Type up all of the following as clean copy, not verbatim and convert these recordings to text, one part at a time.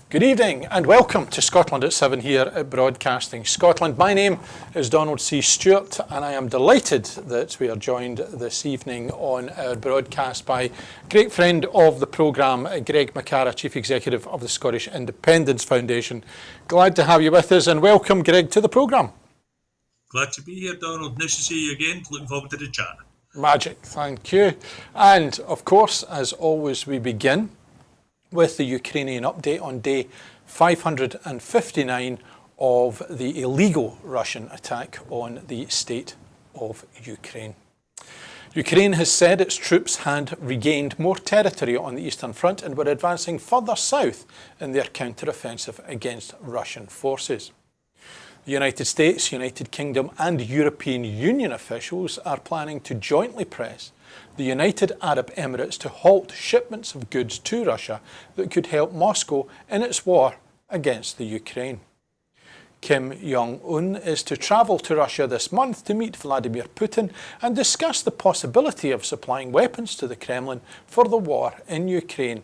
Good evening and welcome to Scotland at 7 here at Broadcasting Scotland. My name is Donald C Stewart and I am delighted that we are joined this evening on our broadcast by a great friend of the programme, Greg McCara, Chief Executive of the Scottish Independence Foundation. Glad to have you with us and welcome, Greg, to the programme. Glad to be here, Donald. Nice to see you again. Looking forward to the chat. Magic, thank you. And of course, as always, we begin with the Ukrainian update on day 559 of the illegal Russian attack on the state of Ukraine. Ukraine has said its troops had regained more territory on the Eastern Front and were advancing further south in their counter-offensive against Russian forces. The United States, United Kingdom and European Union officials are planning to jointly press the United Arab Emirates to halt shipments of goods to Russia that could help Moscow in its war against the Ukraine. Kim Jong-un is to travel to Russia this month to meet Vladimir Putin and discuss the possibility of supplying weapons to the Kremlin for the war in Ukraine.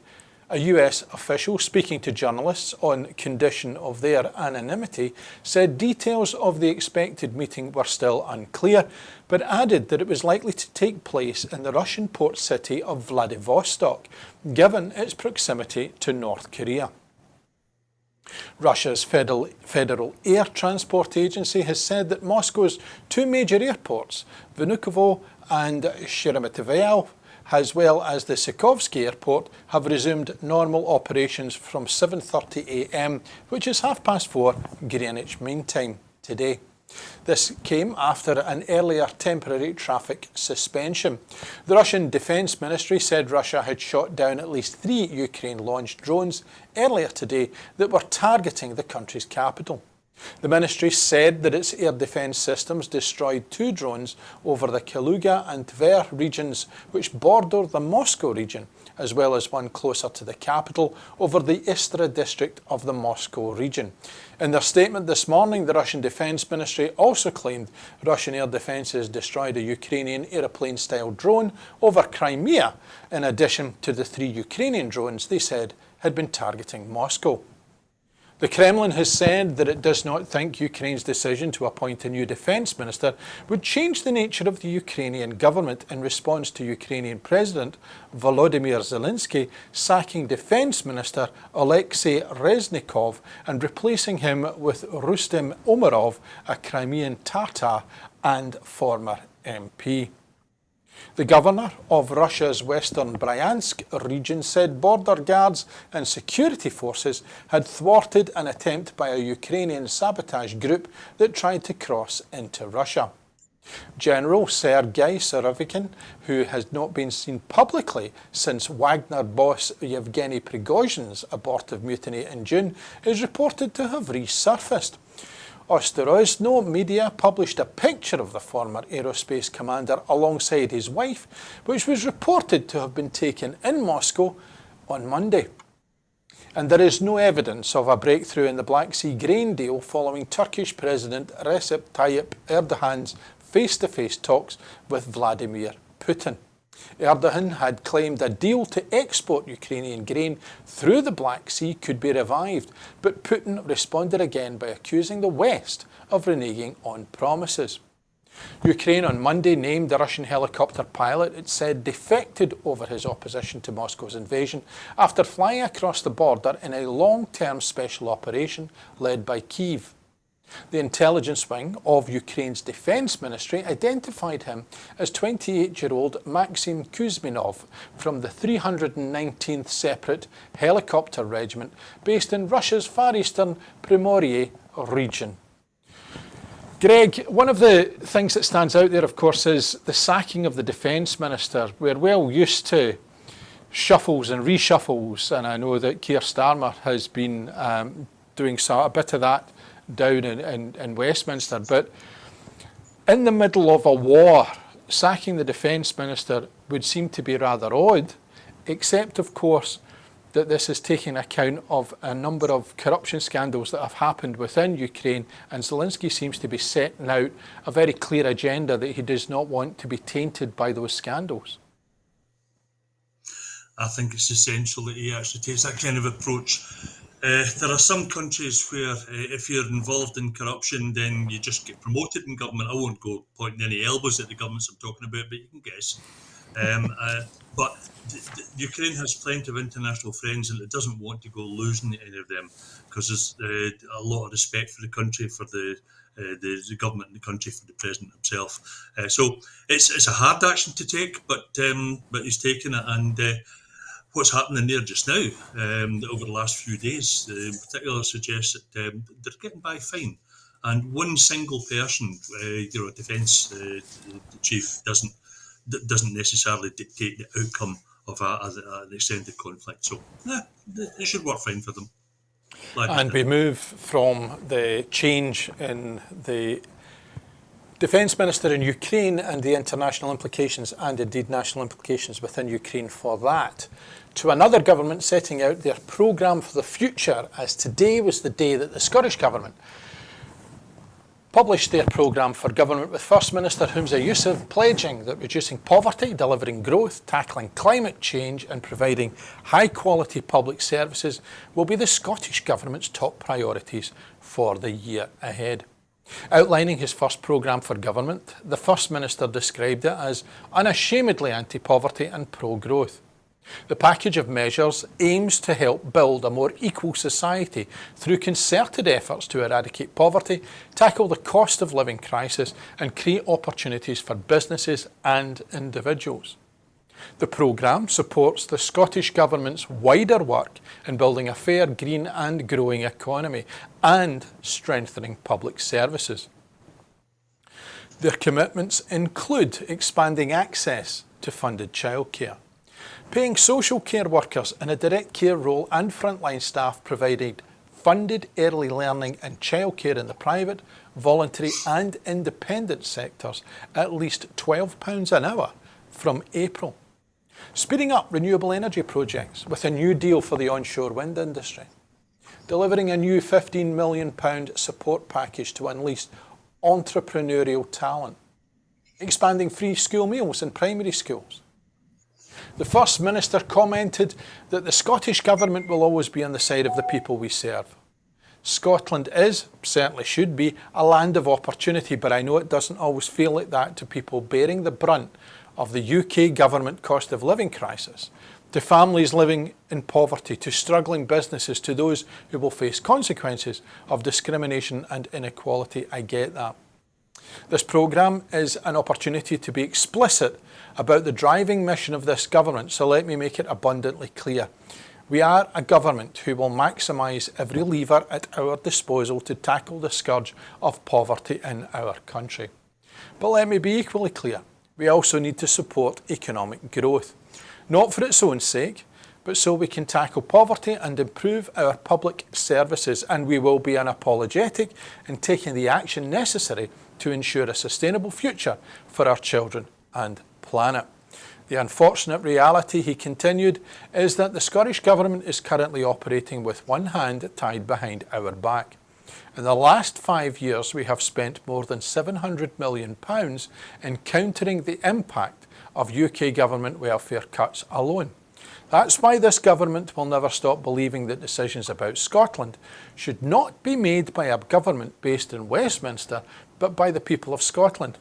A US official speaking to journalists on condition of their anonymity said details of the expected meeting were still unclear, but added that it was likely to take place in the Russian port city of Vladivostok, given its proximity to North Korea. Russia's Federal Air Transport Agency has said that Moscow's two major airports, Vnukovo and Sheremetyevo, as well as the Sikovsky Airport, have resumed normal operations from 7:30 a.m, which is 4:30 Greenwich Mean Time today. This came after an earlier temporary traffic suspension. The Russian Defence Ministry said Russia had shot down at least 3 Ukraine-launched drones earlier today that were targeting the country's capital. The ministry said that its air defence systems destroyed 2 drones over the Kaluga and Tver regions which border the Moscow region, as well as one closer to the capital over the Istra district of the Moscow region. In their statement this morning, the Russian Defence Ministry also claimed Russian air defences destroyed a Ukrainian aeroplane-style drone over Crimea, in addition to the 3 Ukrainian drones they said had been targeting Moscow. The Kremlin has said that it does not think Ukraine's decision to appoint a new defence minister would change the nature of the Ukrainian government in response to Ukrainian President Volodymyr Zelensky sacking Defence Minister Alexei Reznikov and replacing him with Rustem Umerov, a Crimean Tatar and former MP. The governor of Russia's Western Bryansk region said border guards and security forces had thwarted an attempt by a Ukrainian sabotage group that tried to cross into Russia. General Sergei Surovikin, who has not been seen publicly since Wagner boss Yevgeny Prigozhin's abortive mutiny in June, is reported to have resurfaced. Ostorozhno media published a picture of the former aerospace commander alongside his wife, which was reported to have been taken in Moscow on Monday. And there is no evidence of a breakthrough in the Black Sea grain deal following Turkish President Recep Tayyip Erdogan's face-to-face talks with Vladimir Putin. Erdogan had claimed a deal to export Ukrainian grain through the Black Sea could be revived, but Putin responded again by accusing the West of reneging on promises. Ukraine on Monday named the Russian helicopter pilot it said defected over his opposition to Moscow's invasion after flying across the border in a long-term special operation led by Kyiv. The intelligence wing of Ukraine's Defence Ministry identified him as 28-year-old Maxim Kuzminov from the 319th Separate Helicopter Regiment based in Russia's Far Eastern Primorye region. Greg, one of the things that stands out there, of course, is the sacking of the Defence Minister. We're well used to shuffles and reshuffles, and I know that Keir Starmer has been doing a bit of that down in Westminster, but in the middle of a war, sacking the Defence Minister would seem to be rather odd, except of course that this is taking account of a number of corruption scandals that have happened within Ukraine, and Zelensky seems to be setting out a very clear agenda that he does not want to be tainted by those scandals. I think it's essential that he actually takes that kind of approach There are some countries where if you're involved in corruption, then you just get promoted in government. I won't go pointing any elbows at the governments I'm talking about, but you can guess. But Ukraine has plenty of international friends, and it doesn't want to go losing any of them because there's a lot of respect for the country, for the government in the country, for the president himself. So it's a hard action to take, but he's taken it, and what's happening there just now over the last few days, in particular, suggests that they're getting by fine. And one single person, defence chief, doesn't necessarily dictate the outcome of an extended conflict. So, it should work fine for them. And we move from the change in the Defence Minister in Ukraine and the international implications and indeed national implications within Ukraine for that, to another government setting out their programme for the future, as today was the day that the Scottish Government published their programme for government, with First Minister Humza Yousaf pledging that reducing poverty, delivering growth, tackling climate change and providing high quality public services will be the Scottish Government's top priorities for the year ahead. Outlining his first programme for government, the First Minister described it as unashamedly anti-poverty and pro-growth. The package of measures aims to help build a more equal society through concerted efforts to eradicate poverty, tackle the cost of living crisis and create opportunities for businesses and individuals. The programme supports the Scottish Government's wider work in building a fair, green and growing economy and strengthening public services. Their commitments include expanding access to funded childcare, paying social care workers in a direct care role and frontline staff providing funded early learning and childcare in the private, voluntary and independent sectors at least £12 an hour from April. Speeding up renewable energy projects with a new deal for the onshore wind industry. Delivering a new £15 million support package to unleash entrepreneurial talent. Expanding free school meals in primary schools. The First Minister commented that the Scottish Government will always be on the side of the people we serve. Scotland is, certainly should be, a land of opportunity, but I know it doesn't always feel like that to people bearing the brunt of the UK government cost of living crisis, to families living in poverty, to struggling businesses, to those who will face consequences of discrimination and inequality. I get that. This programme is an opportunity to be explicit about the driving mission of this government, so let me make it abundantly clear. We are a government who will maximise every lever at our disposal to tackle the scourge of poverty in our country. But let me be equally clear. We also need to support economic growth, not for its own sake, but so we can tackle poverty and improve our public services, and we will be unapologetic in taking the action necessary to ensure a sustainable future for our children and planet. The unfortunate reality, he continued, is that the Scottish Government is currently operating with one hand tied behind our back. In the last 5 years, we have spent more than £700 million in countering the impact of UK government welfare cuts alone. That's why this government will never stop believing that decisions about Scotland should not be made by a government based in Westminster, but by the people of Scotland.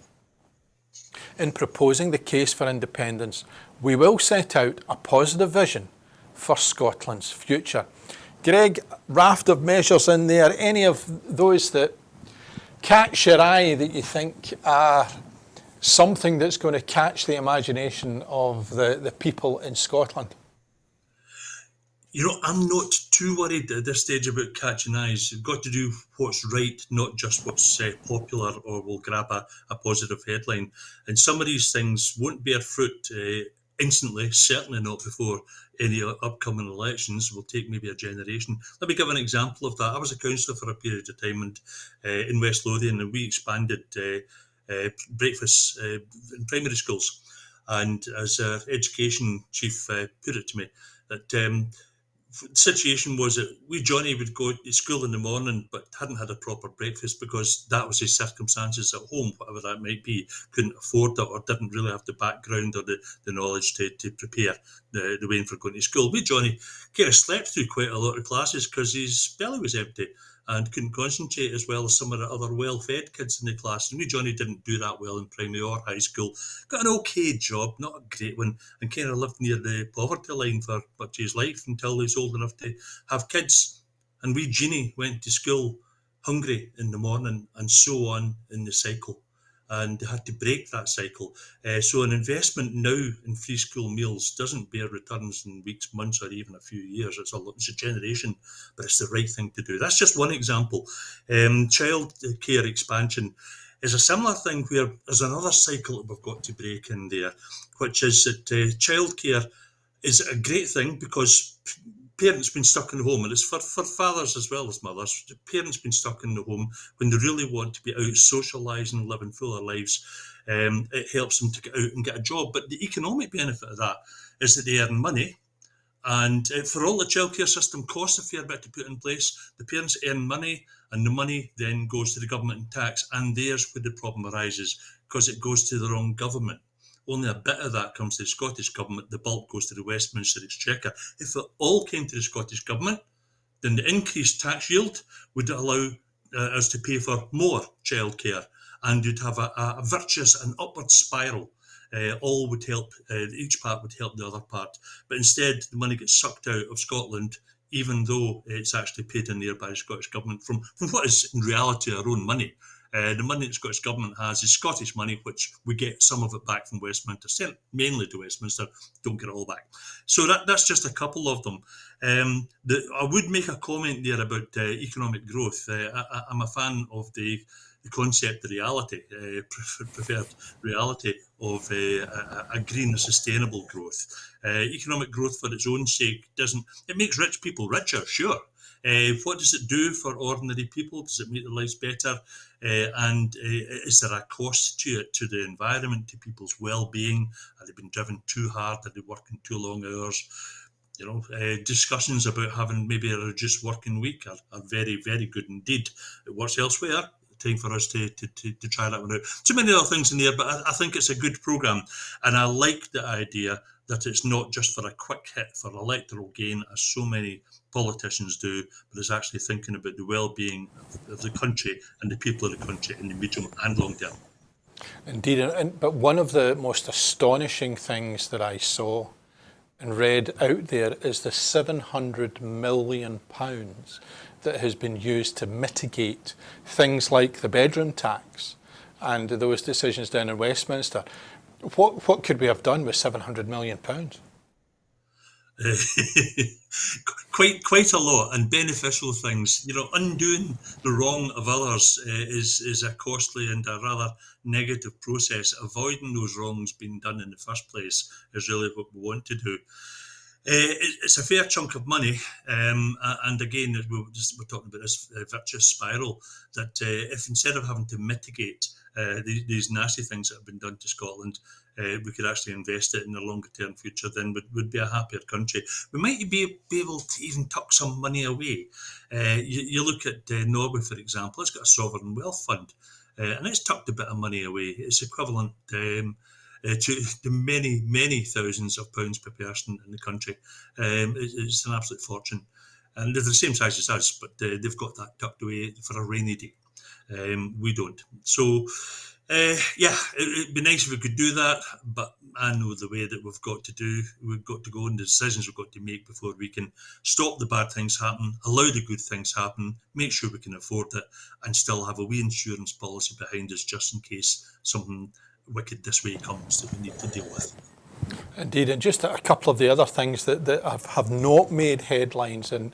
In proposing the case for independence, we will set out a positive vision for Scotland's future. Greg, raft of measures in there. Any of those that catch your eye that you think are something that's going to catch the imagination of the people in Scotland? I'm not too worried at this stage about catching eyes. You've got to do what's right, not just what's popular or will grab a positive headline. And some of these things won't bear fruit instantly, certainly not before any upcoming elections. Will take maybe a generation. Let me give an example of that. I was a councillor for a period of time and in West Lothian, and we expanded breakfasts in primary schools. And as our education chief put it to me, that the situation was that Johnny would go to school in the morning but hadn't had a proper breakfast because that was his circumstances at home, whatever that might be, couldn't afford it or didn't really have the background or the knowledge to prepare the way for going to school. Johnny kind of slept through quite a lot of classes because his belly was empty and couldn't concentrate as well as some of the other well-fed kids in the class. And Johnny didn't do that well in primary or high school. Got an okay job, not a great one, and kind of lived near the poverty line for much of his life until he was old enough to have kids. And Jeannie went to school hungry in the morning and so on in the cycle. And they had to break that cycle. So an investment now in free school meals doesn't bear returns in weeks, months, or even a few years. It's a generation, but it's the right thing to do. That's just one example. Child care expansion is a similar thing where there's another cycle that we've got to break in there, which is that childcare is a great thing because parents been stuck in the home, and it's for fathers as well as mothers. Parents been stuck in the home when they really want to be out socialising, living fuller lives. It helps them to get out and get a job. But the economic benefit of that is that they earn money. And for all the childcare system costs a fair bit to put in place, the parents earn money, and the money then goes to the government in tax. And there's where the problem arises, because it goes to the wrong government. Only a bit of that comes to the Scottish Government. The bulk goes to the Westminster Exchequer. If it all came to the Scottish Government, then the increased tax yield would allow us to pay for more childcare, and you'd have a virtuous and upward spiral. All would help, each part would help the other part. But instead, the money gets sucked out of Scotland, even though it's actually paid in there by the Scottish Government from what is in reality our own money. The money the Scottish Government has is Scottish money, which we get some of it back from Westminster, sent mainly to Westminster, don't get it all back. So that's just a couple of them. I would make a comment there about economic growth. I'm a fan of the concept, the reality, preferred reality of a green, sustainable growth. Economic growth for its own sake it makes rich people richer, sure. What does it do for ordinary people? Does it make their lives better? And is there a cost to it, to the environment, to people's well-being? Have they been driven too hard? Are they working too long hours? Discussions about having maybe a reduced working week are very, very good indeed. It works elsewhere. Time for us to try that one out. Too many other things in there, but I think it's a good programme. And I like the idea that it's not just for a quick hit, for electoral gain, as so many politicians do, but it's actually thinking about the well-being of the country and the people of the country in the medium and long term. Indeed, but one of the most astonishing things that I saw and read out there is the £700 million that has been used to mitigate things like the bedroom tax and those decisions down in Westminster. What could we have done with £700 million? Quite a lot, and beneficial things. Undoing the wrong of others is a costly and a rather negative process. Avoiding those wrongs being done in the first place is really what we want to do. It's a fair chunk of money, and again, we're talking about this virtuous spiral, that if instead of having to mitigate these nasty things that have been done to Scotland, we could actually invest it in the longer term future, then we'd be a happier country. We might be able to even tuck some money away. You look at Norway, for example. It's got a sovereign wealth fund, and it's tucked a bit of money away. It's equivalent to the many, many thousands of pounds per person in the country. It's an absolute fortune. And they're the same size as us, but they've got that tucked away for a rainy day. We don't. So, it'd be nice if we could do that, but I know the way that we've got to go and the decisions we've got to make before we can stop the bad things happen, allow the good things happen, make sure we can afford it, and still have a wee insurance policy behind us just in case something wicked this way comes that we need to deal with. Indeed, and just a couple of the other things that have not made headlines, and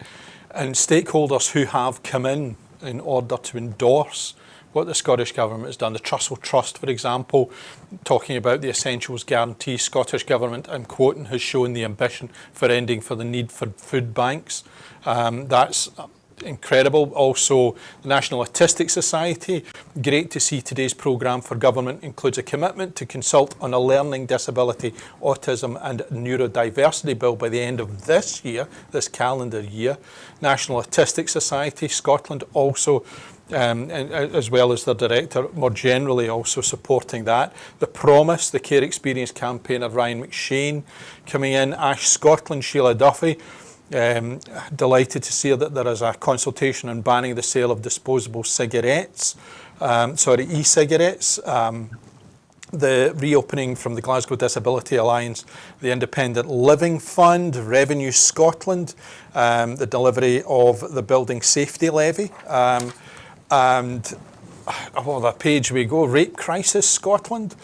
stakeholders who have come in order to endorse what the Scottish Government has done. The Trussell Trust, for example, talking about the Essentials Guarantee. Scottish Government, I'm quoting, has shown the ambition for ending for the need for food banks. That's incredible. Also, the National Autistic Society, great to see today's programme for government includes a commitment to consult on a learning disability, autism and neurodiversity bill by the end of this year, this calendar year. National Autistic Society, Scotland also, as well as their director, more generally also supporting that. The Promise, the Care Experience campaigner Ryan McShane coming in. Ash Scotland, Sheila Duffy. Delighted to see that there is a consultation on banning the sale of disposable cigarettes, e-cigarettes. The reopening from the Glasgow Disability Alliance, the Independent Living Fund, Revenue Scotland, the delivery of the Building Safety Levy, and the page we go, Rape Crisis Scotland,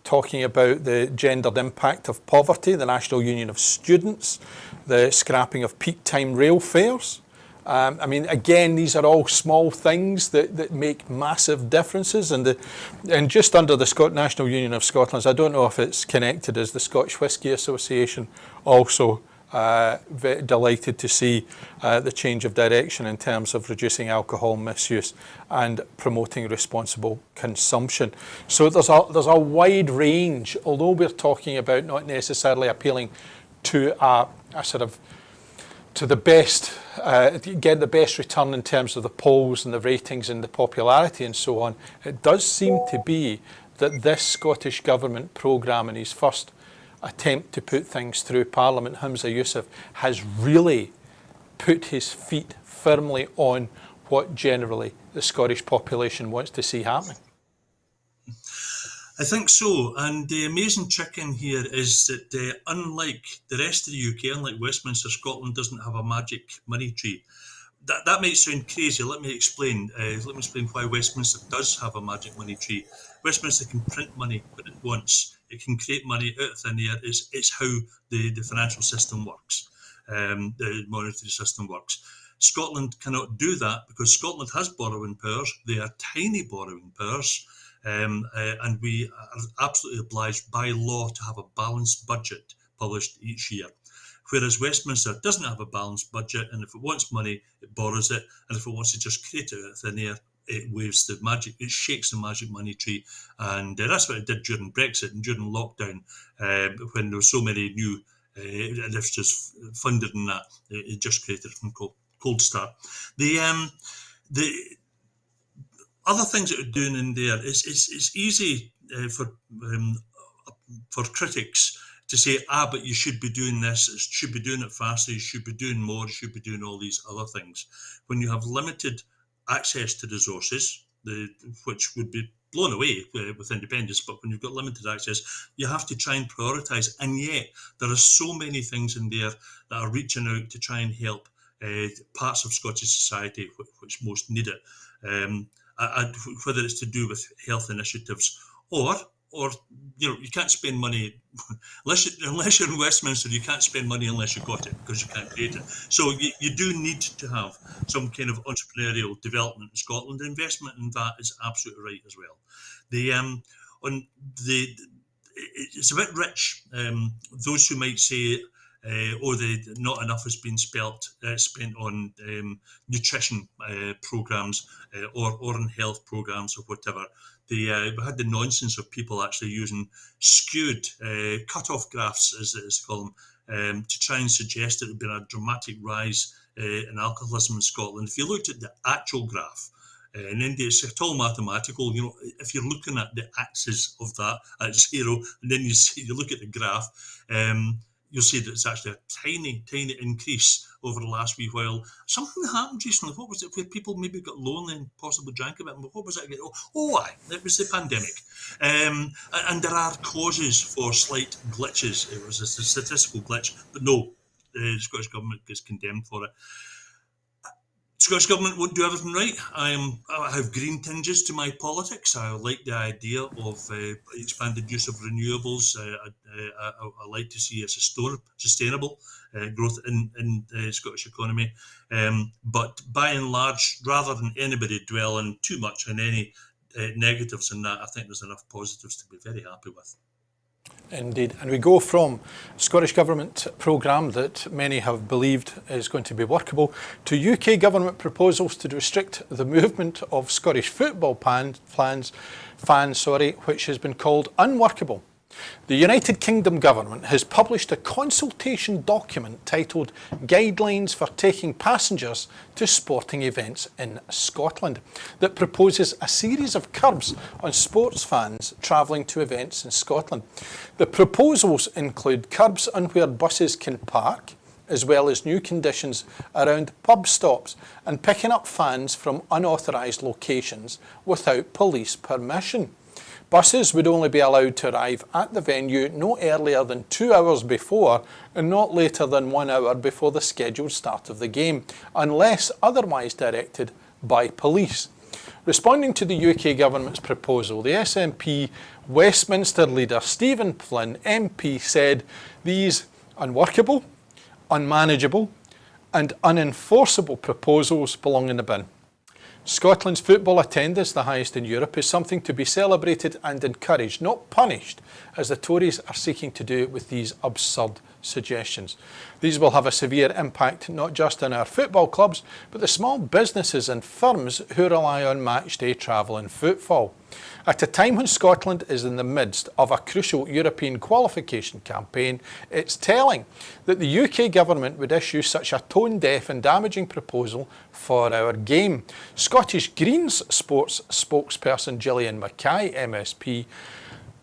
talking about the gendered impact of poverty, the National Union of Students, the scrapping of peak time rail fares. I mean, again, these are all small things that make massive differences. And just under the National Union of Scotland's, I don't know if it's connected, as the Scotch Whisky Association also very delighted to see the change of direction in terms of reducing alcohol misuse and promoting responsible consumption. So there's a wide range, although we're talking about not necessarily appealing to a sort of to the best, get the best return in terms of the polls and the ratings and the popularity and so on. It does seem to be that this Scottish Government programme, in his first attempt to put things through Parliament, Hamza Yousaf, has really put his feet firmly on what generally the Scottish population wants to see happening. I think so, and the amazing trick in here is that unlike the rest of the UK, unlike Westminster, Scotland doesn't have a magic money tree. That might sound crazy. Let me explain. Why Westminster does have a magic money tree. Westminster can print money when it wants. It can create money out of thin air. It's how the financial system works, the monetary system works. Scotland cannot do that because Scotland has borrowing powers. They are tiny borrowing powers. And we are absolutely obliged by law to have a balanced budget published each year. Whereas Westminster doesn't have a balanced budget, and if it wants money, it borrows it, and if it wants to just create it out of thin air, it shakes the magic money tree, and that's what it did during Brexit and during lockdown, when there were so many new initiatives funded in that. It just created it from cold start. The other things that are doing in there is it's easy for critics to say, but you should be doing this, you should be doing it faster, you should be doing more, you should be doing all these other things. When you have limited access to resources, which would be blown away with independence, but when you've got limited access, you have to try and prioritise. And yet there are so many things in there that are reaching out to try and help parts of Scottish society which most need it. Whether it's to do with health initiatives or you can't spend money unless you're in Westminster. You can't spend money unless you got it, because you can't create it. So you do need to have some kind of entrepreneurial development in Scotland. Investment in that is absolutely right as well. It's a bit rich. Those who might say, not enough has been spent on nutrition programs or on health programs or whatever. We had the nonsense of people actually using skewed cut-off graphs, as they call them, to try and suggest that there had been a dramatic rise in alcoholism in Scotland. If you looked at the actual graph, in India, it's all mathematical. If you're looking at the axis of that at zero, and then you look at the graph, you'll see that it's actually a tiny increase over the last wee while. Something happened recently. What was it? Where people maybe got lonely and possibly drank a bit. What was it again? It was the pandemic. And there are causes for slight glitches. It was a statistical glitch, but no, the Scottish Government gets condemned for it. Scottish Government won't do everything right. I have green tinges to my politics. I like the idea of expanded use of renewables. I like to see a sustainable growth in the Scottish economy. But by and large, rather than anybody dwelling too much on any negatives in that, I think there's enough positives to be very happy with. Indeed. And we go from Scottish Government programme that many have believed is going to be workable to UK Government proposals to restrict the movement of Scottish football fans, which has been called unworkable. The United Kingdom Government has published a consultation document titled Guidelines for Taking Passengers to Sporting Events in Scotland that proposes a series of curbs on sports fans travelling to events in Scotland. The proposals include curbs on where buses can park, as well as new conditions around pub stops and picking up fans from unauthorised locations without police permission. Buses would only be allowed to arrive at the venue no earlier than 2 hours before and not later than 1 hour before the scheduled start of the game, unless otherwise directed by police. Responding to the UK Government's proposal, the SNP Westminster leader Stephen Flynn MP said these unworkable, unmanageable and unenforceable proposals belong in the bin. Scotland's football attendance, the highest in Europe, is something to be celebrated and encouraged, not punished, as the Tories are seeking to do with these absurd suggestions. These will have a severe impact not just on our football clubs, but the small businesses and firms who rely on match day travel and footfall. At a time when Scotland is in the midst of a crucial European qualification campaign, it's telling that the UK Government would issue such a tone-deaf and damaging proposal for our game. Scottish Greens sports spokesperson Gillian Mackay, MSP,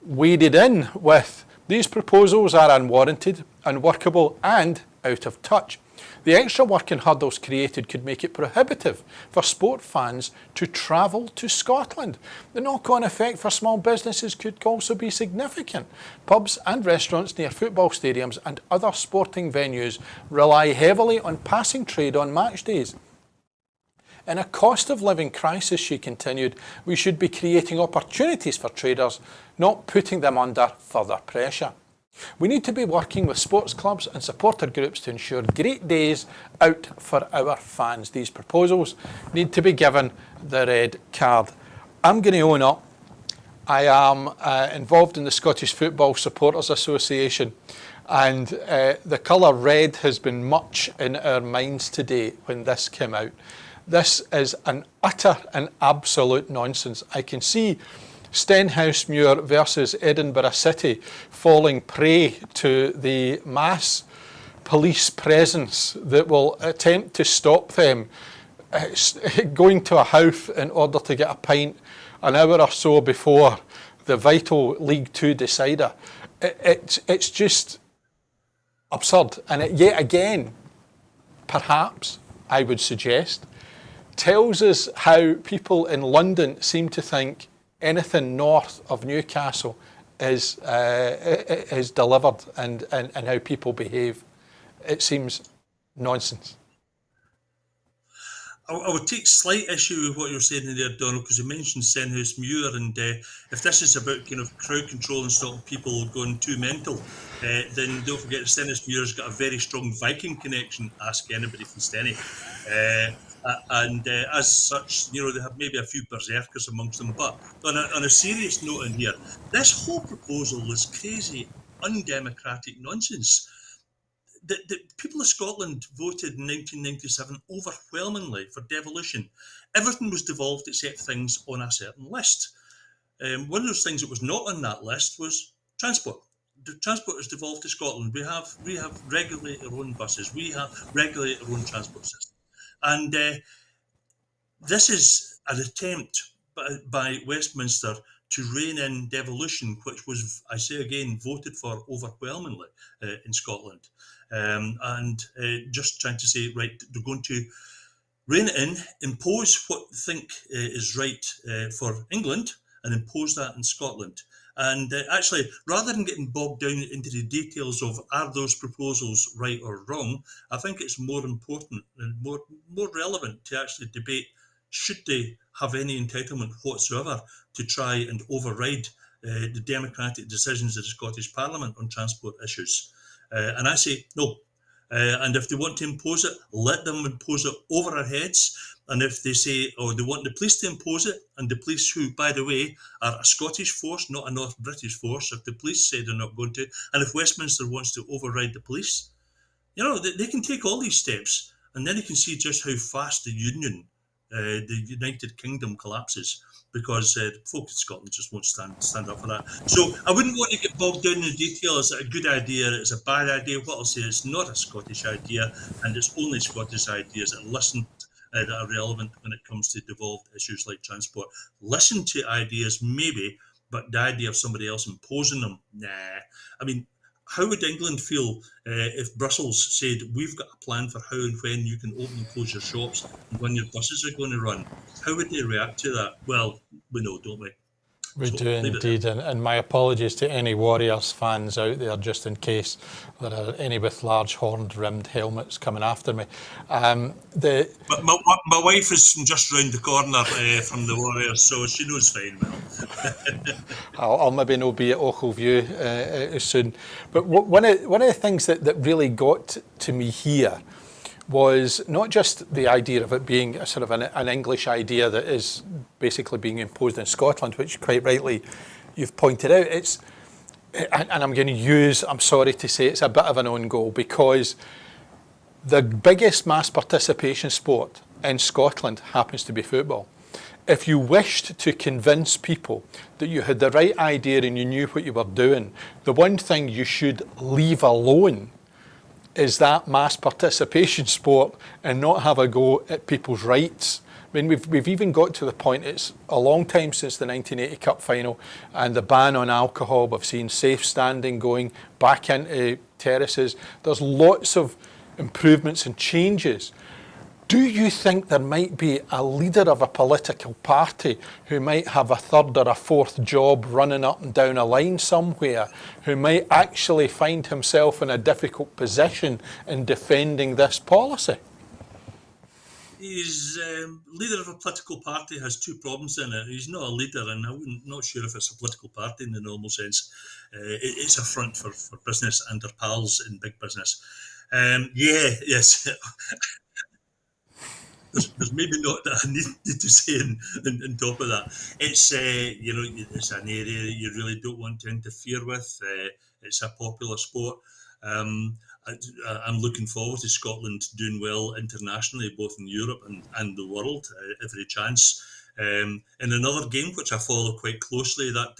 waded in with, "These proposals are unwarranted, unworkable and out of touch. The extra work and hurdles created could make it prohibitive for sport fans to travel to Scotland. The knock-on effect for small businesses could also be significant. Pubs and restaurants near football stadiums and other sporting venues rely heavily on passing trade on match days. In a cost of living crisis," she continued, "we should be creating opportunities for traders, not putting them under further pressure. We need to be working with sports clubs and supporter groups to ensure great days out for our fans. These proposals need to be given the red card." I'm going to own up. I am involved in the Scottish Football Supporters Association, and the colour red has been much in our minds today when this came out. This is an utter and absolute nonsense. I can see Stenhousemuir versus Edinburgh City falling prey to the mass police presence that will attempt to stop them going to a house in order to get a pint an hour or so before the vital League Two decider. It's just absurd. And it, yet again, perhaps, I would suggest, tells us how people in London seem to think anything north of Newcastle is delivered, and how people behave. It seems nonsense. I would take slight issue with what you're saying there, Donald, because you mentioned Stenhousemuir, and if this is about kind of crowd control and stopping people going too mental, then don't forget that Stenhousemuir's got a very strong Viking connection. Ask anybody from Steny. And as such, you know, they have maybe a few berserkers amongst them. But on a serious note in here, this whole proposal is crazy, undemocratic nonsense. The people of Scotland voted in 1997 overwhelmingly for devolution. Everything was devolved except things on a certain list. One of those things that was not on that list was transport. The transport is devolved to Scotland. We have regulate our own buses. We have regulate our own transport system. And this is an attempt by Westminster to rein in devolution, which was, I say again, voted for overwhelmingly in Scotland. And just trying to say, right, they're going to rein it in, impose what they think is right for England, and impose that in Scotland. And actually, rather than getting bogged down into the details of are those proposals right or wrong, I think it's more important and more relevant to actually debate, should they have any entitlement whatsoever to try and override the democratic decisions of the Scottish Parliament on transport issues. And I say no. And if they want to impose it, let them impose it over our heads. And if they say, oh, they want the police to impose it, and the police, who, by the way, are a Scottish force, not a North British force, if the police say they're not going to, and if Westminster wants to override the police, they can take all these steps, and then you can see just how fast the United Kingdom collapses, because folk in Scotland just won't stand up for that. So I wouldn't want to get bogged down in the detail. Is it a good idea? Is it a bad idea? What I'll say, it's not a Scottish idea, and it's only Scottish ideas that are relevant when it comes to devolved issues like transport. Listen to ideas, maybe, but the idea of somebody else imposing them, nah. I mean, how would England feel if Brussels said, we've got a plan for how and when you can open and close your shops and when your buses are going to run? How would they react to that? Well, we know, don't we? We do indeed, and my apologies to any Warriors fans out there, just in case there are any with large horned rimmed helmets coming after me. But my wife is just round the corner from the Warriors, so she knows fine well. I'll maybe not be at Ochil View soon. But one of the things that really got to me here was not just the idea of it being a sort of an English idea that is basically being imposed in Scotland, which quite rightly you've pointed out. And I'm going to use, I'm sorry to say, it's a bit of an own goal, because the biggest mass participation sport in Scotland happens to be football. If you wished to convince people that you had the right idea and you knew what you were doing, the one thing you should leave alone is that mass participation sport and not have a go at people's rights. I mean, we've even got to the point, it's a long time since the 1980 Cup final and the ban on alcohol. We've seen safe standing going back into terraces. There's lots of improvements and changes. Do you think there might be a leader of a political party who might have a third or a fourth job running up and down a line somewhere, who might actually find himself in a difficult position in defending this policy? He's leader of a political party has two problems in it. He's not a leader, and I'm not sure if it's a political party in the normal sense. It's a front for business and their pals in big business. Yes. There's maybe not that I need to say on top of that. It's it's an area that you really don't want to interfere with. It's a popular sport. I'm looking forward to Scotland doing well internationally, both in Europe and the world, every chance. In another game which I follow quite closely, that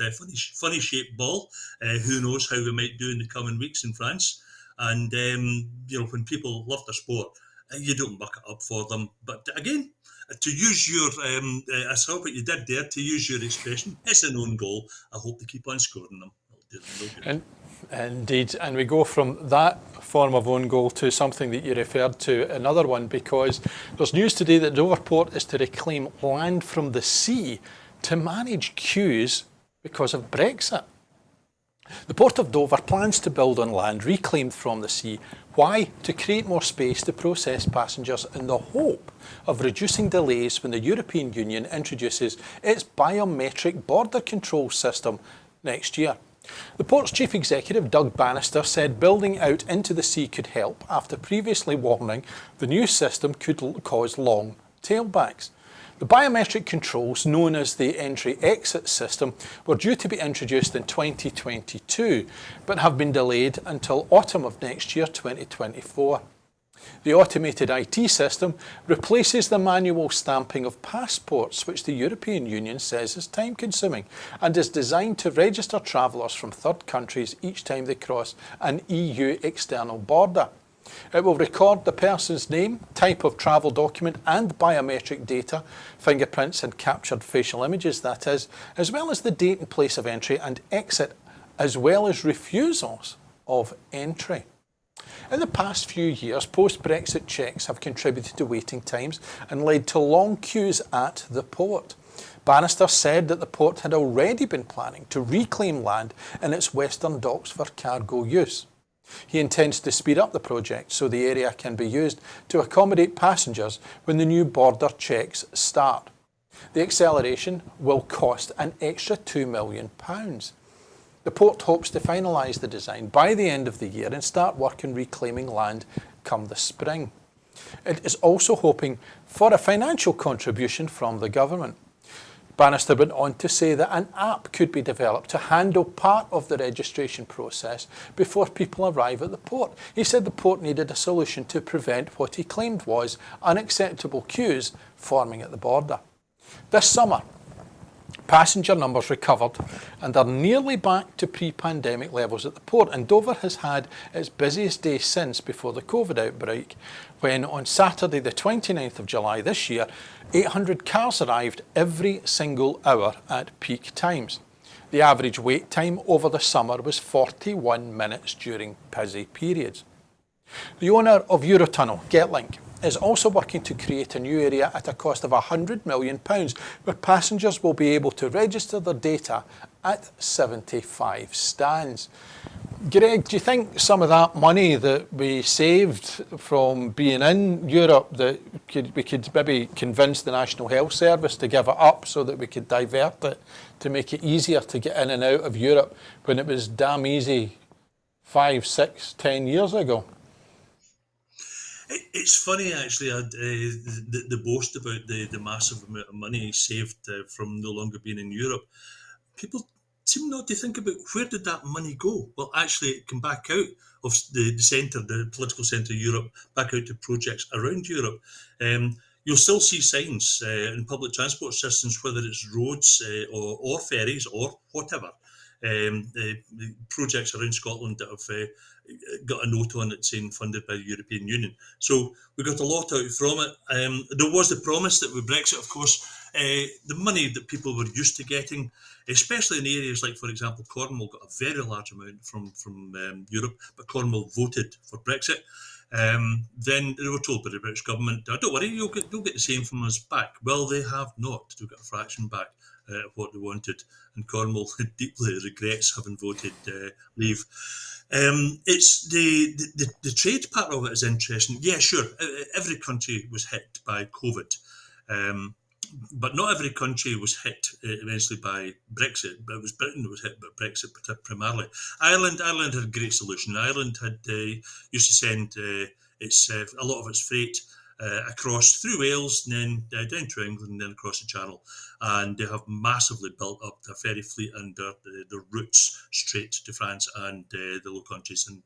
funny shaped ball. Who knows how we might do in the coming weeks in France? And when people love their sport, you don't muck it up for them. But again, to use your, I saw what you did there, to use your expression, it's an own goal. I hope they keep on scoring them. Indeed, and we go from that form of own goal to something that you referred to, another one, because there's news today that Doverport is to reclaim land from the sea to manage queues because of Brexit. The Port of Dover plans to build on land reclaimed from the sea. Why? To create more space to process passengers in the hope of reducing delays when the European Union introduces its biometric border control system next year. The port's chief executive, Doug Bannister, said building out into the sea could help, after previously warning the new system could cause long tailbacks. The biometric controls, known as the entry-exit system, were due to be introduced in 2022, but have been delayed until autumn of next year, 2024. The automated IT system replaces the manual stamping of passports, which the European Union says is time-consuming, and is designed to register travellers from third countries each time they cross an EU external border. It will record the person's name, type of travel document and biometric data, fingerprints and captured facial images that is, as well as the date and place of entry and exit, as well as refusals of entry. In the past few years, post-Brexit checks have contributed to waiting times and led to long queues at the port. Bannister said that the port had already been planning to reclaim land in its western docks for cargo use. He intends to speed up the project so the area can be used to accommodate passengers when the new border checks start. The acceleration will cost an extra £2 million. The port hopes to finalise the design by the end of the year and start work on reclaiming land come the spring. It is also hoping for a financial contribution from the government. Bannister went on to say that an app could be developed to handle part of the registration process before people arrive at the port. He said the port needed a solution to prevent what he claimed was unacceptable queues forming at the border. This summer, passenger numbers recovered and are nearly back to pre-pandemic levels at the port, and Dover has had its busiest day since before the COVID outbreak, when on Saturday the 29th of July this year, 800 cars arrived every single hour at peak times. The average wait time over the summer was 41 minutes during busy periods. The owner of Eurotunnel, Getlink, is also working to create a new area at a cost of £100 million, where passengers will be able to register their data at 75 stands. Greg, do you think some of that money that we saved from being in Europe, that we could maybe convince the National Health Service to give it up so that we could divert it to make it easier to get in and out of Europe when it was damn easy 5, 6, 10 years ago? It's funny, actually, the boast about the massive amount of money saved from no longer being in Europe. People seem not to think about, where did that money go? Well, actually, it came back out of the centre, the political centre of Europe, back out to projects around Europe. You'll still see signs in public transport systems, whether it's roads or ferries or whatever. Projects around Scotland that have got a note on it saying funded by the European Union. So we got a lot out from it. There was the promise that with Brexit, of course, the money that people were used to getting, especially in areas like, for example, Cornwall, got a very large amount from Europe, but Cornwall voted for Brexit. Then they were told by the British government, don't worry, you'll get the same from us back. Well, they have not. They've got a fraction back of what they wanted, and Cornwall deeply regrets having voted leave. It's the trade part of it is interesting. Yeah, sure, every country was hit by COVID, but not every country was hit eventually by Brexit. But it was Britain that was hit by Brexit primarily. Ireland had a great solution. Ireland had used to send a lot of its freight across through Wales, and then down to England, and then across the Channel. And they have massively built up their ferry fleet and their routes straight to France and the Low Countries, and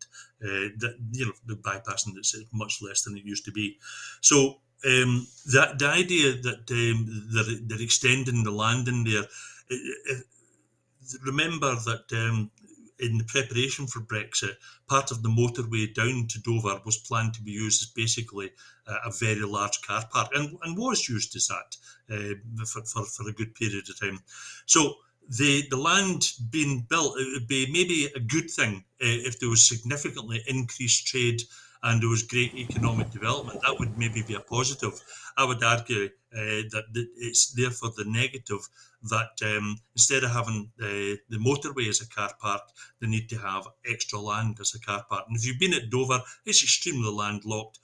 the bypassing it's much less than it used to be. So the idea that they're extending the land in there. Remember that in the preparation for Brexit, part of the motorway down to Dover was planned to be used as basically a very large car park, and was used as that for a good period of time. So the land being built, it would be maybe a good thing if there was significantly increased trade and there was great economic development. That would maybe be a positive. I would argue that it's therefore the negative, that instead of having the motorway as a car park, they need to have extra land as a car park. And if you've been at Dover, it's extremely landlocked.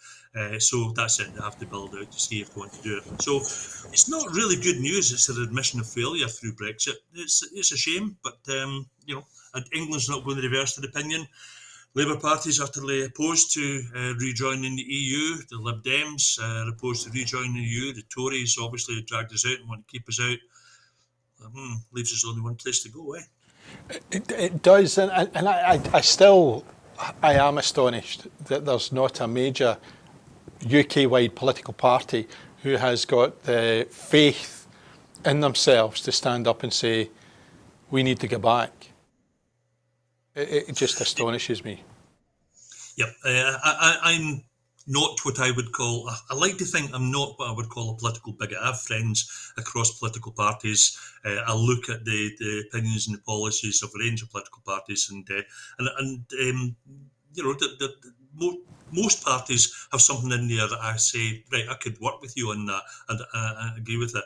So that's it, they have to build out to see if they want to do it. So it's not really good news. It's an admission of failure through Brexit. It's a shame, but England's not going to reverse their opinion. Labour Party is utterly opposed to rejoining the EU. The Lib Dems are opposed to rejoining the EU. The Tories obviously dragged us out and want to keep us out. Leaves us only one place to go, eh? It does, and I am astonished that there's not a major UK-wide political party who has got the faith in themselves to stand up and say, we need to get back. It just astonishes me. Yep, I'm not what I would call, I like to think I'm not what I would call a political bigot. I have friends across political parties. I look at the opinions and the policies of a range of political parties, and most parties have something in there that I say, right, I could work with you on that, and I agree with it.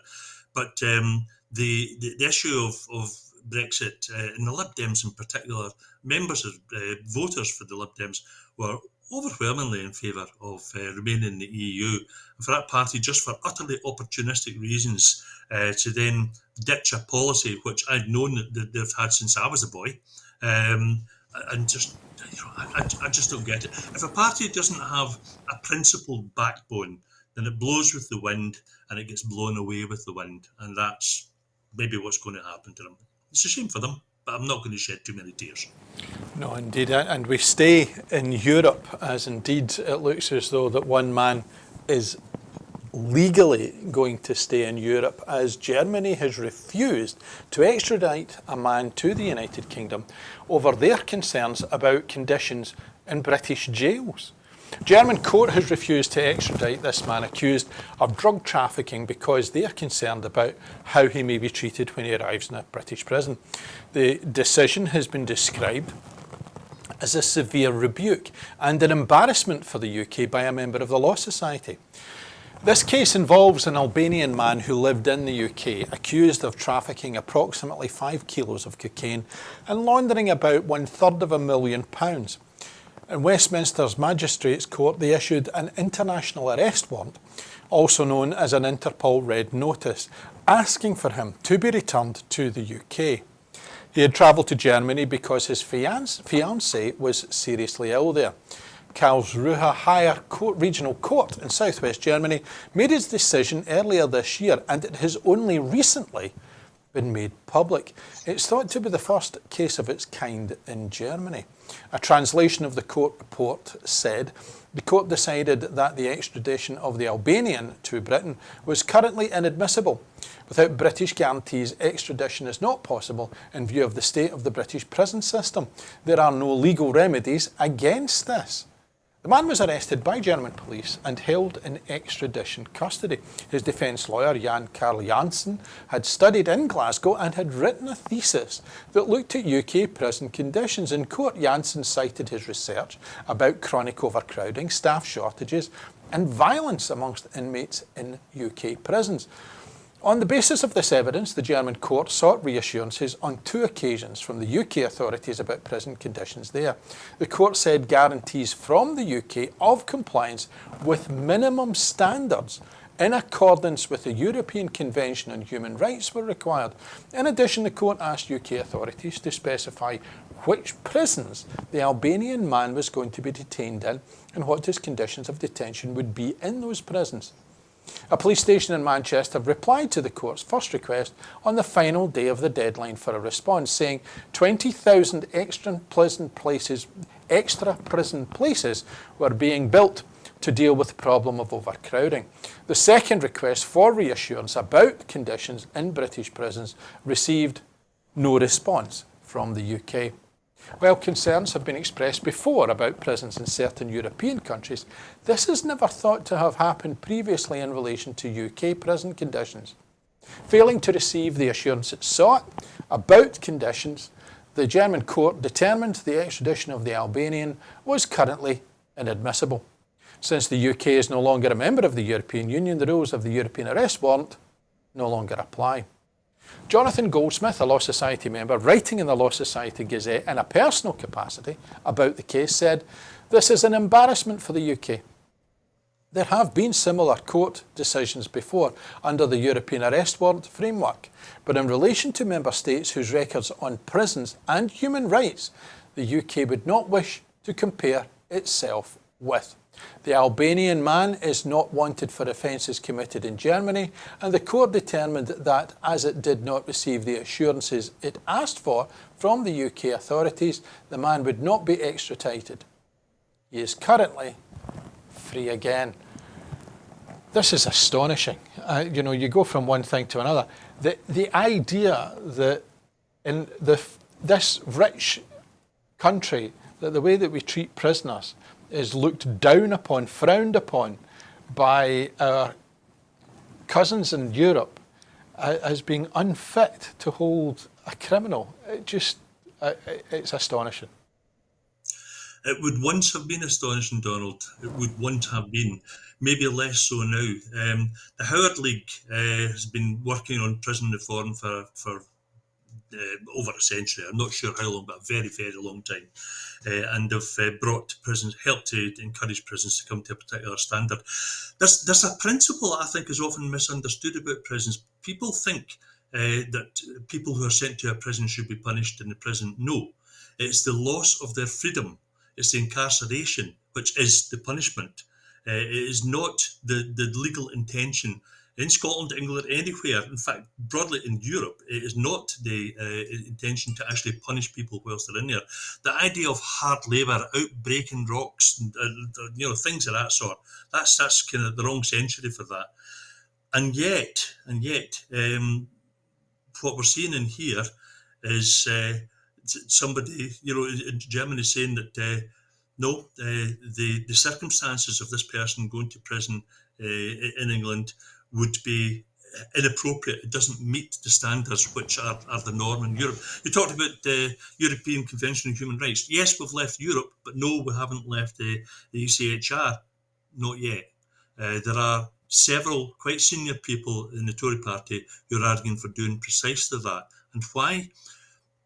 But the issue of Brexit, and the Lib Dems in particular, members of voters for the Lib Dems were overwhelmingly in favour of remaining in the EU. And for that party, just for utterly opportunistic reasons, to then ditch a policy which I'd known that they've had since I was a boy, and just I just don't get it. If a party doesn't have a principled backbone, then it blows with the wind and it gets blown away with the wind, and that's maybe what's going to happen to them. It's a shame for them, but I'm not going to shed too many tears. No, indeed. And we stay in Europe, as indeed it looks as though that one man is legally going to stay in Europe, as Germany has refused to extradite a man to the United Kingdom over their concerns about conditions in British jails. German court has refused to extradite this man accused of drug trafficking because they are concerned about how he may be treated when he arrives in a British prison. The decision has been described as a severe rebuke and an embarrassment for the UK by a member of the Law Society. This case involves an Albanian man who lived in the UK, accused of trafficking approximately 5 kilos of cocaine and laundering about £750,000. In Westminster's Magistrates Court, they issued an international arrest warrant, also known as an Interpol Red Notice, asking for him to be returned to the UK. He had travelled to Germany because his fiancée was seriously ill there. Karlsruhe Higher Regional Court in southwest Germany made its decision earlier this year, and it has only recently been made public. It's thought to be the first case of its kind in Germany. A translation of the court report said the court decided that the extradition of the Albanian to Britain was currently inadmissible. Without British guarantees, extradition is not possible in view of the state of the British prison system. There are no legal remedies against this. The man was arrested by German police and held in extradition custody. His defence lawyer, Jan Karl Janssen, had studied in Glasgow and had written a thesis that looked at UK prison conditions. In court, Janssen cited his research about chronic overcrowding, staff shortages and violence amongst inmates in UK prisons. On the basis of this evidence, the German court sought reassurances on 2 occasions from the UK authorities about prison conditions there. The court said guarantees from the UK of compliance with minimum standards in accordance with the European Convention on Human Rights were required. In addition, the court asked UK authorities to specify which prisons the Albanian man was going to be detained in and what his conditions of detention would be in those prisons. A police station in Manchester replied to the court's first request on the final day of the deadline for a response, saying 20,000 extra prison places were being built to deal with the problem of overcrowding. The second request for reassurance about conditions in British prisons received no response from the UK. While concerns have been expressed before about prisons in certain European countries, this is never thought to have happened previously in relation to UK prison conditions. Failing to receive the assurance it sought about conditions, the German court determined the extradition of the Albanian was currently inadmissible. Since the UK is no longer a member of the European Union, the rules of the European arrest warrant no longer apply. Jonathan Goldsmith, a Law Society member, writing in the Law Society Gazette in a personal capacity about the case, said, "This is an embarrassment for the UK. There have been similar court decisions before under the European arrest warrant framework, but in relation to member states whose records on prisons and human rights the UK would not wish to compare itself with. The Albanian man is not wanted for offences committed in Germany, and the court determined that as it did not receive the assurances it asked for from the UK authorities, the man would not be extradited. He is currently free again." This is astonishing. You go from one thing to another. The idea that in this rich country, that the way that we treat prisoners is looked down upon, frowned upon by our cousins in Europe as being unfit to hold a criminal. It's astonishing. It would once have been astonishing, Donald. It would once have been. Maybe less so now. The Howard League has been working on prison reform for over a century. I'm not sure how long, but a very, very long time. And have brought prisons, helped to encourage prisons to come to a particular standard. There's a principle that I think is often misunderstood about prisons. People think that people who are sent to a prison should be punished in the prison. No. It's the loss of their freedom. It's the incarceration, which is the punishment. It is not the legal intention in Scotland, England, anywhere. In fact, broadly in Europe, it is not the intention to actually punish people whilst they're in there. The idea of hard labour, out breaking rocks, and, things of that sort. That's kind of the wrong century for that. And yet, what we're seeing in here is somebody, in Germany saying that no, the circumstances of this person going to prison in England would be inappropriate. It doesn't meet the standards which are the norm in Europe. You talked about the European Convention on Human Rights. Yes, we've left Europe, but no, we haven't left the ECHR. Not yet. There are several quite senior people in the Tory party who are arguing for doing precisely that. And why?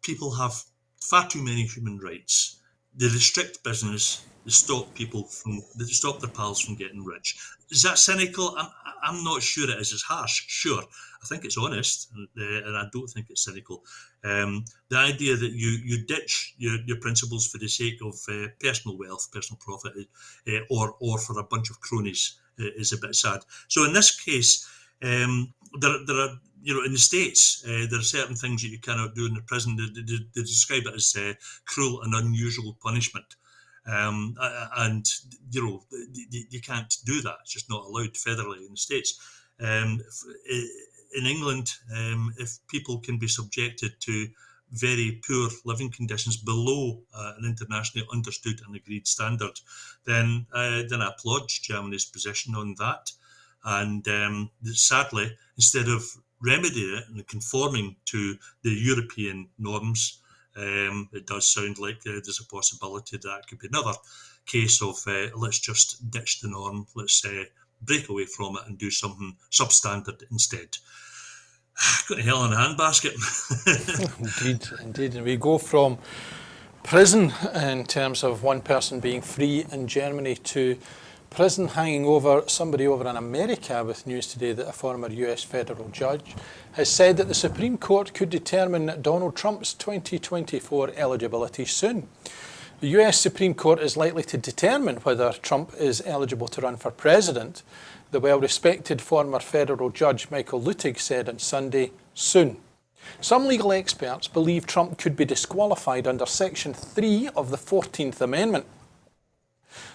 People have far too many human rights. They restrict business. They stop they stop their pals from getting rich. Is that cynical? I'm not sure it is. It's harsh, sure. I think it's honest, and I don't think it's cynical. The idea that you ditch your principles for the sake of personal wealth, personal profit, or for a bunch of cronies is a bit sad. So in this case, there are, in the States, there are certain things that you cannot do in the prison. They describe it as cruel and unusual punishment. And you can't do that. It's just not allowed federally in the States. In England, if people can be subjected to very poor living conditions below an internationally understood and agreed standard, then I applaud Germany's position on that. And sadly, instead of remedying it and conforming to the European norms, it does sound like there's a possibility that could be another case of let's just ditch the norm, let's break away from it and do something substandard instead. Got to hell in a handbasket. Indeed. And we go from prison in terms of one person being free in Germany to prison hanging over somebody over in America, with news today that a former US federal judge has said that the Supreme Court could determine Donald Trump's 2024 eligibility soon. The US Supreme Court is likely to determine whether Trump is eligible to run for president. The well-respected former federal judge Michael Luttig said on Sunday, soon. Some legal experts believe Trump could be disqualified under Section 3 of the 14th Amendment.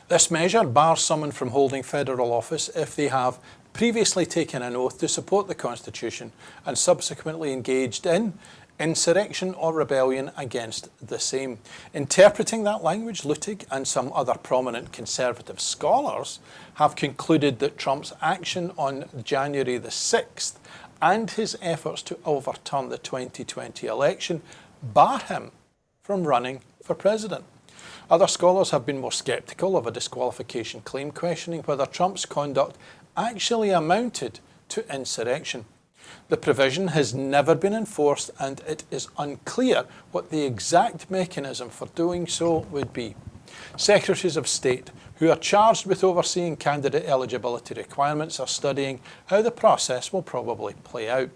This measure bars someone from holding federal office if they have previously taken an oath to support the Constitution and subsequently engaged in insurrection or rebellion against the same. Interpreting that language, Luttig and some other prominent conservative scholars have concluded that Trump's action on January the 6th and his efforts to overturn the 2020 election bar him from running for president. Other scholars have been more sceptical of a disqualification claim, questioning whether Trump's conduct actually amounted to insurrection. The provision has never been enforced, and it is unclear what the exact mechanism for doing so would be. Secretaries of State who are charged with overseeing candidate eligibility requirements are studying how the process will probably play out.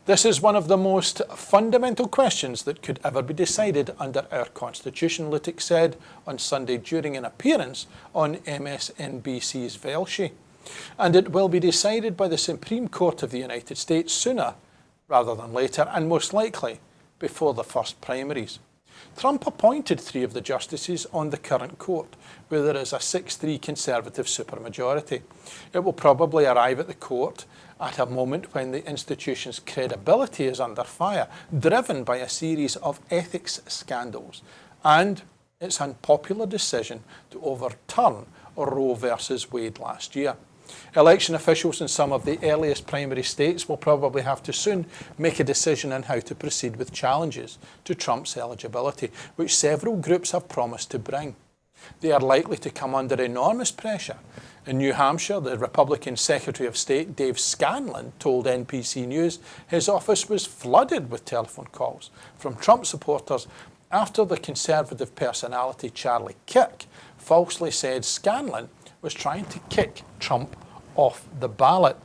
This is one of the most fundamental questions that could ever be decided under our Constitution, Luttig said on Sunday during an appearance on MSNBC's Velshi. And it will be decided by the Supreme Court of the United States sooner rather than later, and most likely before the first primaries. Trump appointed 3 of the justices on the current court, where there is a 6-3 Conservative supermajority. It will probably arrive at the court at a moment when the institution's credibility is under fire, driven by a series of ethics scandals and its unpopular decision to overturn Roe versus Wade last year. Election officials in some of the earliest primary states will probably have to soon make a decision on how to proceed with challenges to Trump's eligibility, which several groups have promised to bring. They are likely to come under enormous pressure. In New Hampshire, the Republican Secretary of State Dave Scanlon told NBC News his office was flooded with telephone calls from Trump supporters after the conservative personality Charlie Kirk falsely said Scanlon was trying to kick Trump off the ballot.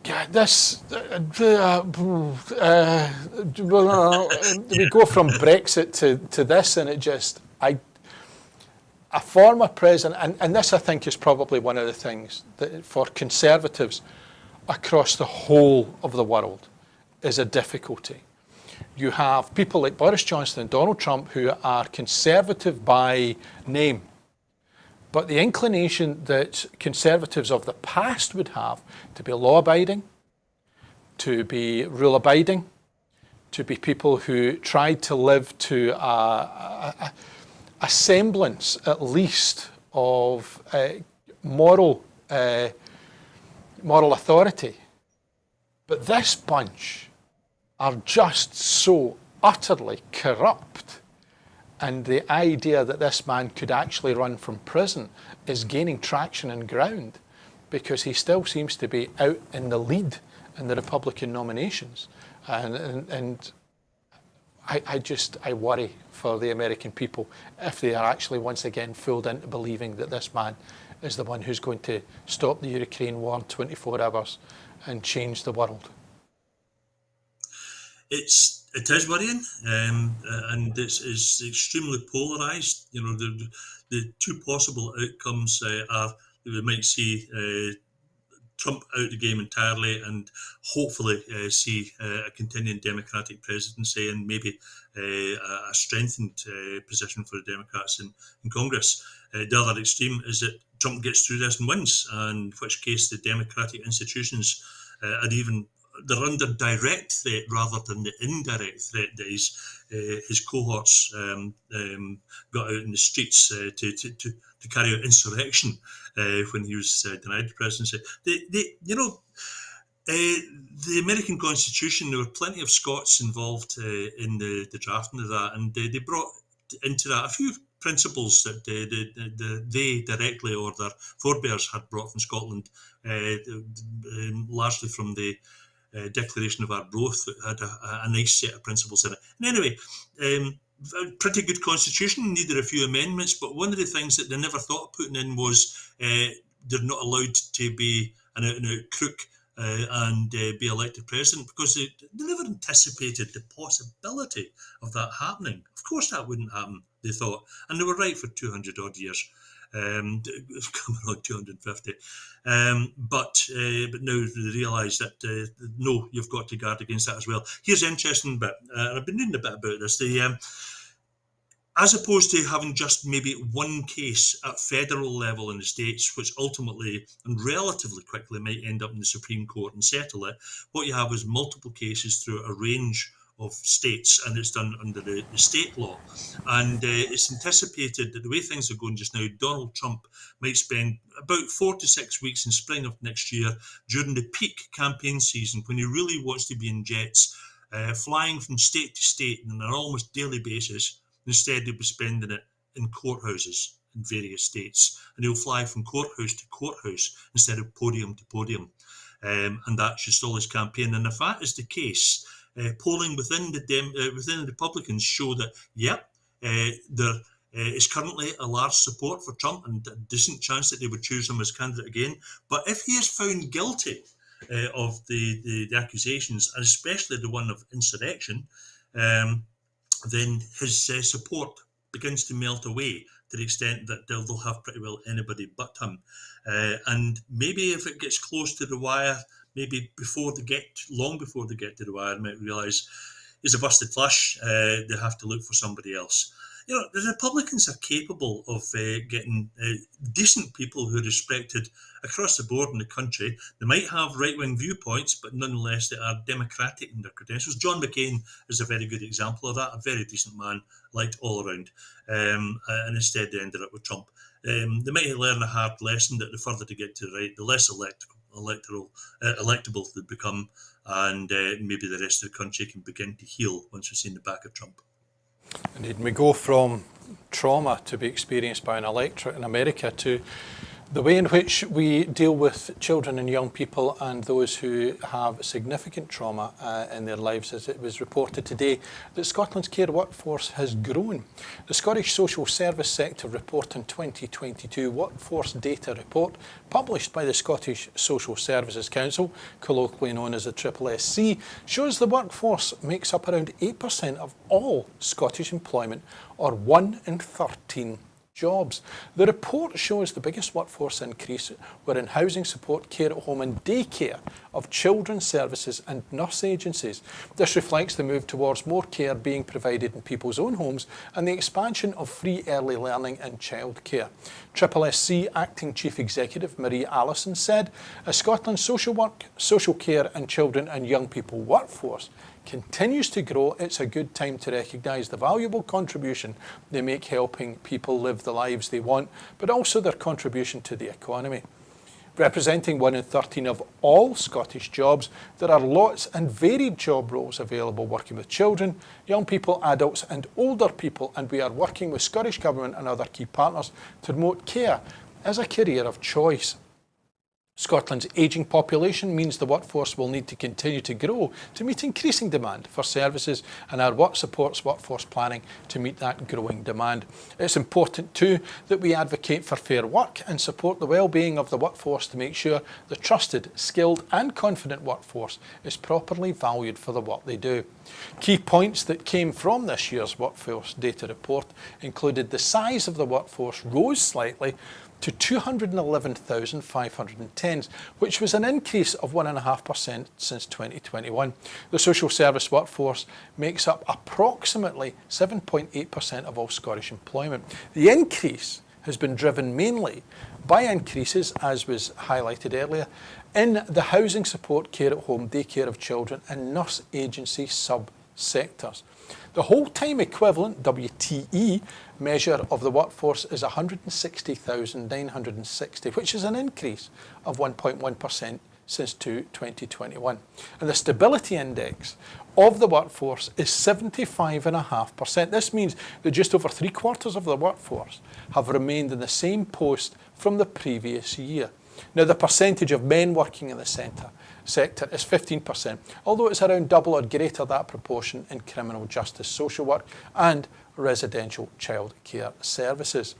Yeah, this, we go from Brexit to this, and it just, a former president, and this I think is probably one of the things that for Conservatives across the whole of the world is a difficulty. You have people like Boris Johnson and Donald Trump who are Conservative by name, but the inclination that Conservatives of the past would have to be law-abiding, to be rule-abiding, to be people who tried to live to a semblance, at least, of moral authority. But this bunch are just so utterly corrupt. And the idea that this man could actually run from prison is gaining traction and ground, because he still seems to be out in the lead in the Republican nominations. And I worry for the American people if they are actually once again fooled into believing that this man is the one who's going to stop the Ukraine war in 24 hours and change the world. It is worrying, and it's extremely polarised. You know, the two possible outcomes are that we might see Trump out of the game entirely, and hopefully see a continuing Democratic presidency and maybe a strengthened position for the Democrats in Congress. The other extreme is that Trump gets through this and wins, and in which case the democratic institutions they're under direct threat rather than the indirect threat that his cohorts got out in the streets to carry out insurrection when he was denied the presidency. The American Constitution, there were plenty of Scots involved in the drafting of that, and they brought into that a few principles that they directly or their forebears had brought from Scotland, largely from the Declaration of Arbroath, that had a nice set of principles in it. And anyway, a pretty good constitution, needed a few amendments, but one of the things that they never thought of putting in was they're not allowed to be an out-and-out crook and be elected president, because they never anticipated the possibility of that happening. Of course that wouldn't happen, they thought, and they were right for 200 odd years. Coming on 250, but now they realise that no, you've got to guard against that as well. Here's an interesting bit, and I've been reading a bit about this. As opposed to having just maybe one case at federal level in the States, which ultimately and relatively quickly might end up in the Supreme Court and settle it, what you have is multiple cases through a range of states, and it's done under the state law. And it's anticipated that the way things are going just now, Donald Trump might spend about 4 to 6 weeks in spring of next year during the peak campaign season, when he really wants to be in jets, flying from state to state on an almost daily basis. Instead, he'll be spending it in courthouses in various states, and he'll fly from courthouse to courthouse instead of podium to podium. And that's just all his campaign. And if that is the case, polling within the Republicans show that, there is currently a large support for Trump and a decent chance that they would choose him as candidate again. But if he is found guilty of the accusations, and especially the one of insurrection, then his support begins to melt away to the extent that they'll have pretty well anybody but him. And maybe if it gets close to the wire, maybe long before they get to the wire, might realise he's a busted flush. They have to look for somebody else. You know, the Republicans are capable of getting decent people who are respected across the board in the country. They might have right-wing viewpoints, but nonetheless they are democratic in their credentials. John McCain is a very good example of that, a very decent man, liked all around. And instead they ended up with Trump. They might learn a hard lesson that the further they get to the right, the less electable they become, and maybe the rest of the country can begin to heal once we've seen the back of Trump. Indeed, we go from trauma to be experienced by an electorate in America to The way in which we deal with children and young people and those who have significant trauma in their lives, as it was reported today that Scotland's care workforce has grown. The Scottish Social Service Sector Report on 2022 Workforce Data Report, published by the Scottish Social Services Council, colloquially known as the SSSC, shows the workforce makes up around 8% of all Scottish employment, or 1 in 13 jobs. The report shows the biggest workforce increase were in housing support, care at home and daycare of children's services and nurse agencies. This reflects the move towards more care being provided in people's own homes and the expansion of free early learning and childcare. SSSC Acting Chief Executive Marie Allison said, as Scotland's social work, social care and children and young people workforce continues to grow, it's a good time to recognise the valuable contribution they make helping people live the lives they want, but also their contribution to the economy. Representing 1 in 13 of all Scottish jobs, there are lots and varied job roles available working with children, young people, adults and older people, and we are working with Scottish Government and other key partners to promote care as a career of choice. Scotland's ageing population means the workforce will need to continue to grow to meet increasing demand for services, and our work supports workforce planning to meet that growing demand. It's important too that we advocate for fair work and support the well-being of the workforce to make sure the trusted, skilled and confident workforce is properly valued for the work they do. Key points that came from this year's Workforce Data Report included the size of the workforce rose slightly to 211,510, which was an increase of 1.5% since 2021. The social service workforce makes up approximately 7.8% of all Scottish employment. The increase has been driven mainly by increases, as was highlighted earlier, in the housing support, care at home, daycare of children and nurse agency sub-sectors. The whole-time equivalent, WTE, measure of the workforce is 160,960, which is an increase of 1.1% since 2021. And the stability index of the workforce is 75.5%. This means that just over 3/4 of the workforce have remained in the same post from the previous year. Now, the percentage of men working in the sector is 15%, although it's around double or greater that proportion in criminal justice social work and residential child care services.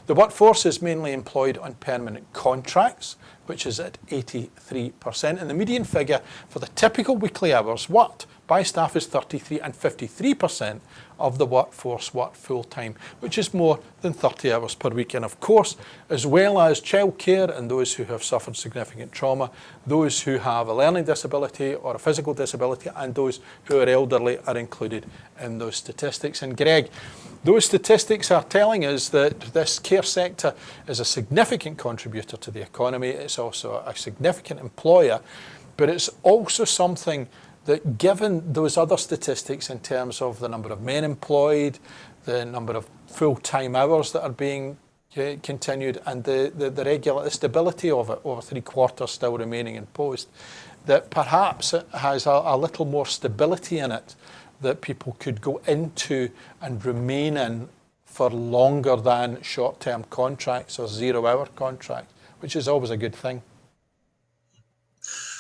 The workforce is mainly employed on permanent contracts, which is at 83%, and the median figure for the typical weekly hours worked by staff is 33, and 53% of the workforce work full-time, which is more than 30 hours per week. And of course, as well as childcare and those who have suffered significant trauma, those who have a learning disability or a physical disability, and those who are elderly are included in those statistics. And Greg, those statistics are telling us that this care sector is a significant contributor to the economy. It's also a significant employer, but it's also something that, given those other statistics in terms of the number of men employed, the number of full-time hours that are being continued, and the stability of it, over 3/4 still remaining in post, that perhaps it has a little more stability in it that people could go into and remain in for longer than short-term contracts or zero-hour contracts, which is always a good thing.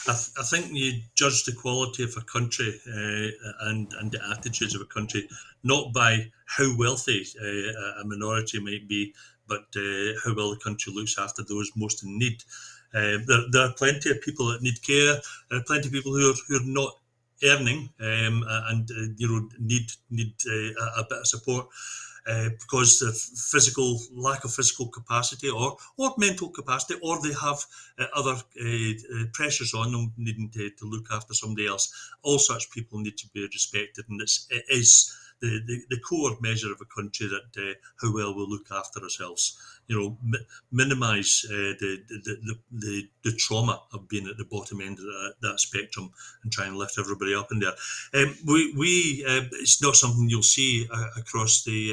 I think you judge the quality of a country and the attitudes of a country not by how wealthy a minority might be, but how well the country looks after those most in need. There are plenty of people that need care. There are plenty of people who are not earning and need a bit of support. Because the lack of physical capacity or mental capacity, or they have other pressures on them needing to look after somebody else. All such people need to be respected, and it is the core measure of a country that how well we look after ourselves. Minimise the trauma of being at the bottom end of that spectrum and try and lift everybody up in there. It's not something you'll see across the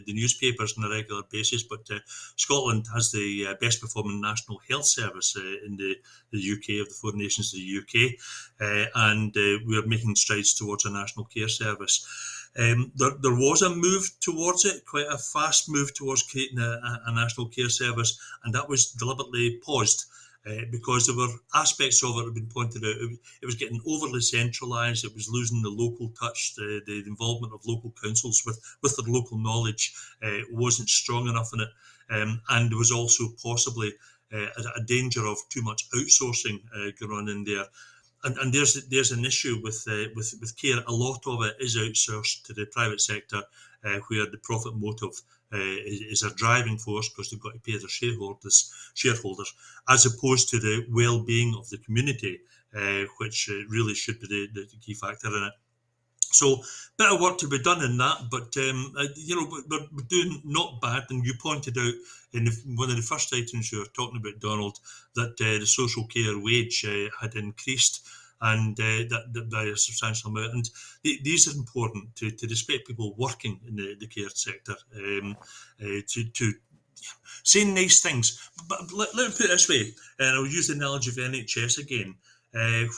newspapers on a regular basis, but Scotland has the best performing national health service in the UK, of the 4 nations of the UK, and we are making strides towards a national care service. There was a move towards it, quite a fast move towards creating a national care service, and that was deliberately paused. Because there were aspects of it that had been pointed out. It was getting overly centralised. It was losing the local touch, the involvement of local councils with their local knowledge wasn't strong enough in it. And there was also possibly a danger of too much outsourcing going on in there. And there's an issue with care. A lot of it is outsourced to the private sector, where the profit motive is a driving force because they've got to pay their shareholders, as opposed to the well-being of the community, which really should be the key factor in it. So, bit of work to be done in that, but we're doing not bad. And you pointed out in one of the first items you were talking about, Donald, that the social care wage had increased, and that by a substantial amount. And these are important to respect people working in the care sector, to say nice things. But let me put it this way, and I'll use the analogy of NHS again.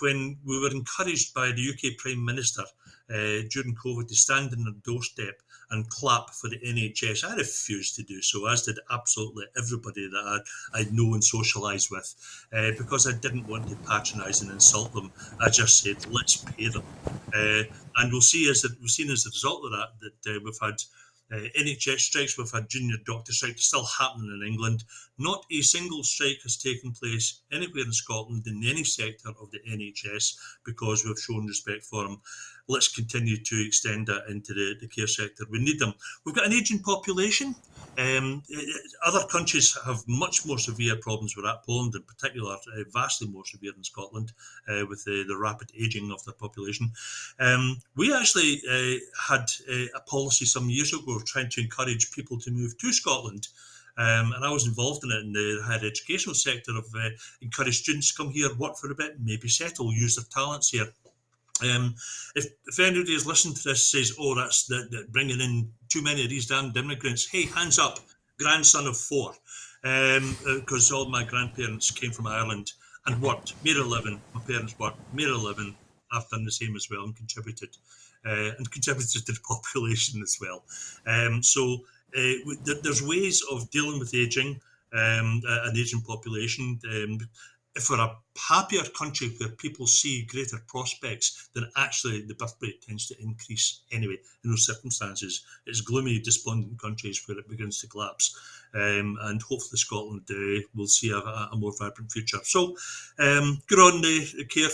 When we were encouraged by the UK Prime Minister during COVID to stand on the doorstep and clap for the NHS, I refused to do so, as did absolutely everybody that I'd know and socialised with, because I didn't want to patronise and insult them. I just said, let's pay them. And we've seen as a result of that we've had NHS strikes, we've had junior doctor strikes still happening in England. Not a single strike has taken place anywhere in Scotland in any sector of the NHS because we've shown respect for them. Let's continue to extend that into the care sector. We need them. We've got an ageing population. Other countries have much more severe problems with that. Poland in particular, vastly more severe than Scotland, with the rapid ageing of their population. We actually had a policy some years ago trying to encourage people to move to Scotland. And I was involved in it in the higher educational sector of encourage students to come here, work for a bit, maybe settle, use their talents here. If anybody has listened to this says, oh, that's bringing in too many of these damned immigrants, hey, hands up, grandson of 4, because all my grandparents came from Ireland and worked, made a living. My parents worked, made a living. I've done the same as well and contributed to the population as well. So there's ways of dealing with ageing, an ageing population. If we're a happier country where people see greater prospects, then actually the birth rate tends to increase anyway in those circumstances. It's gloomy, despondent countries where it begins to collapse. And hopefully Scotland will see a more vibrant future. So good on the care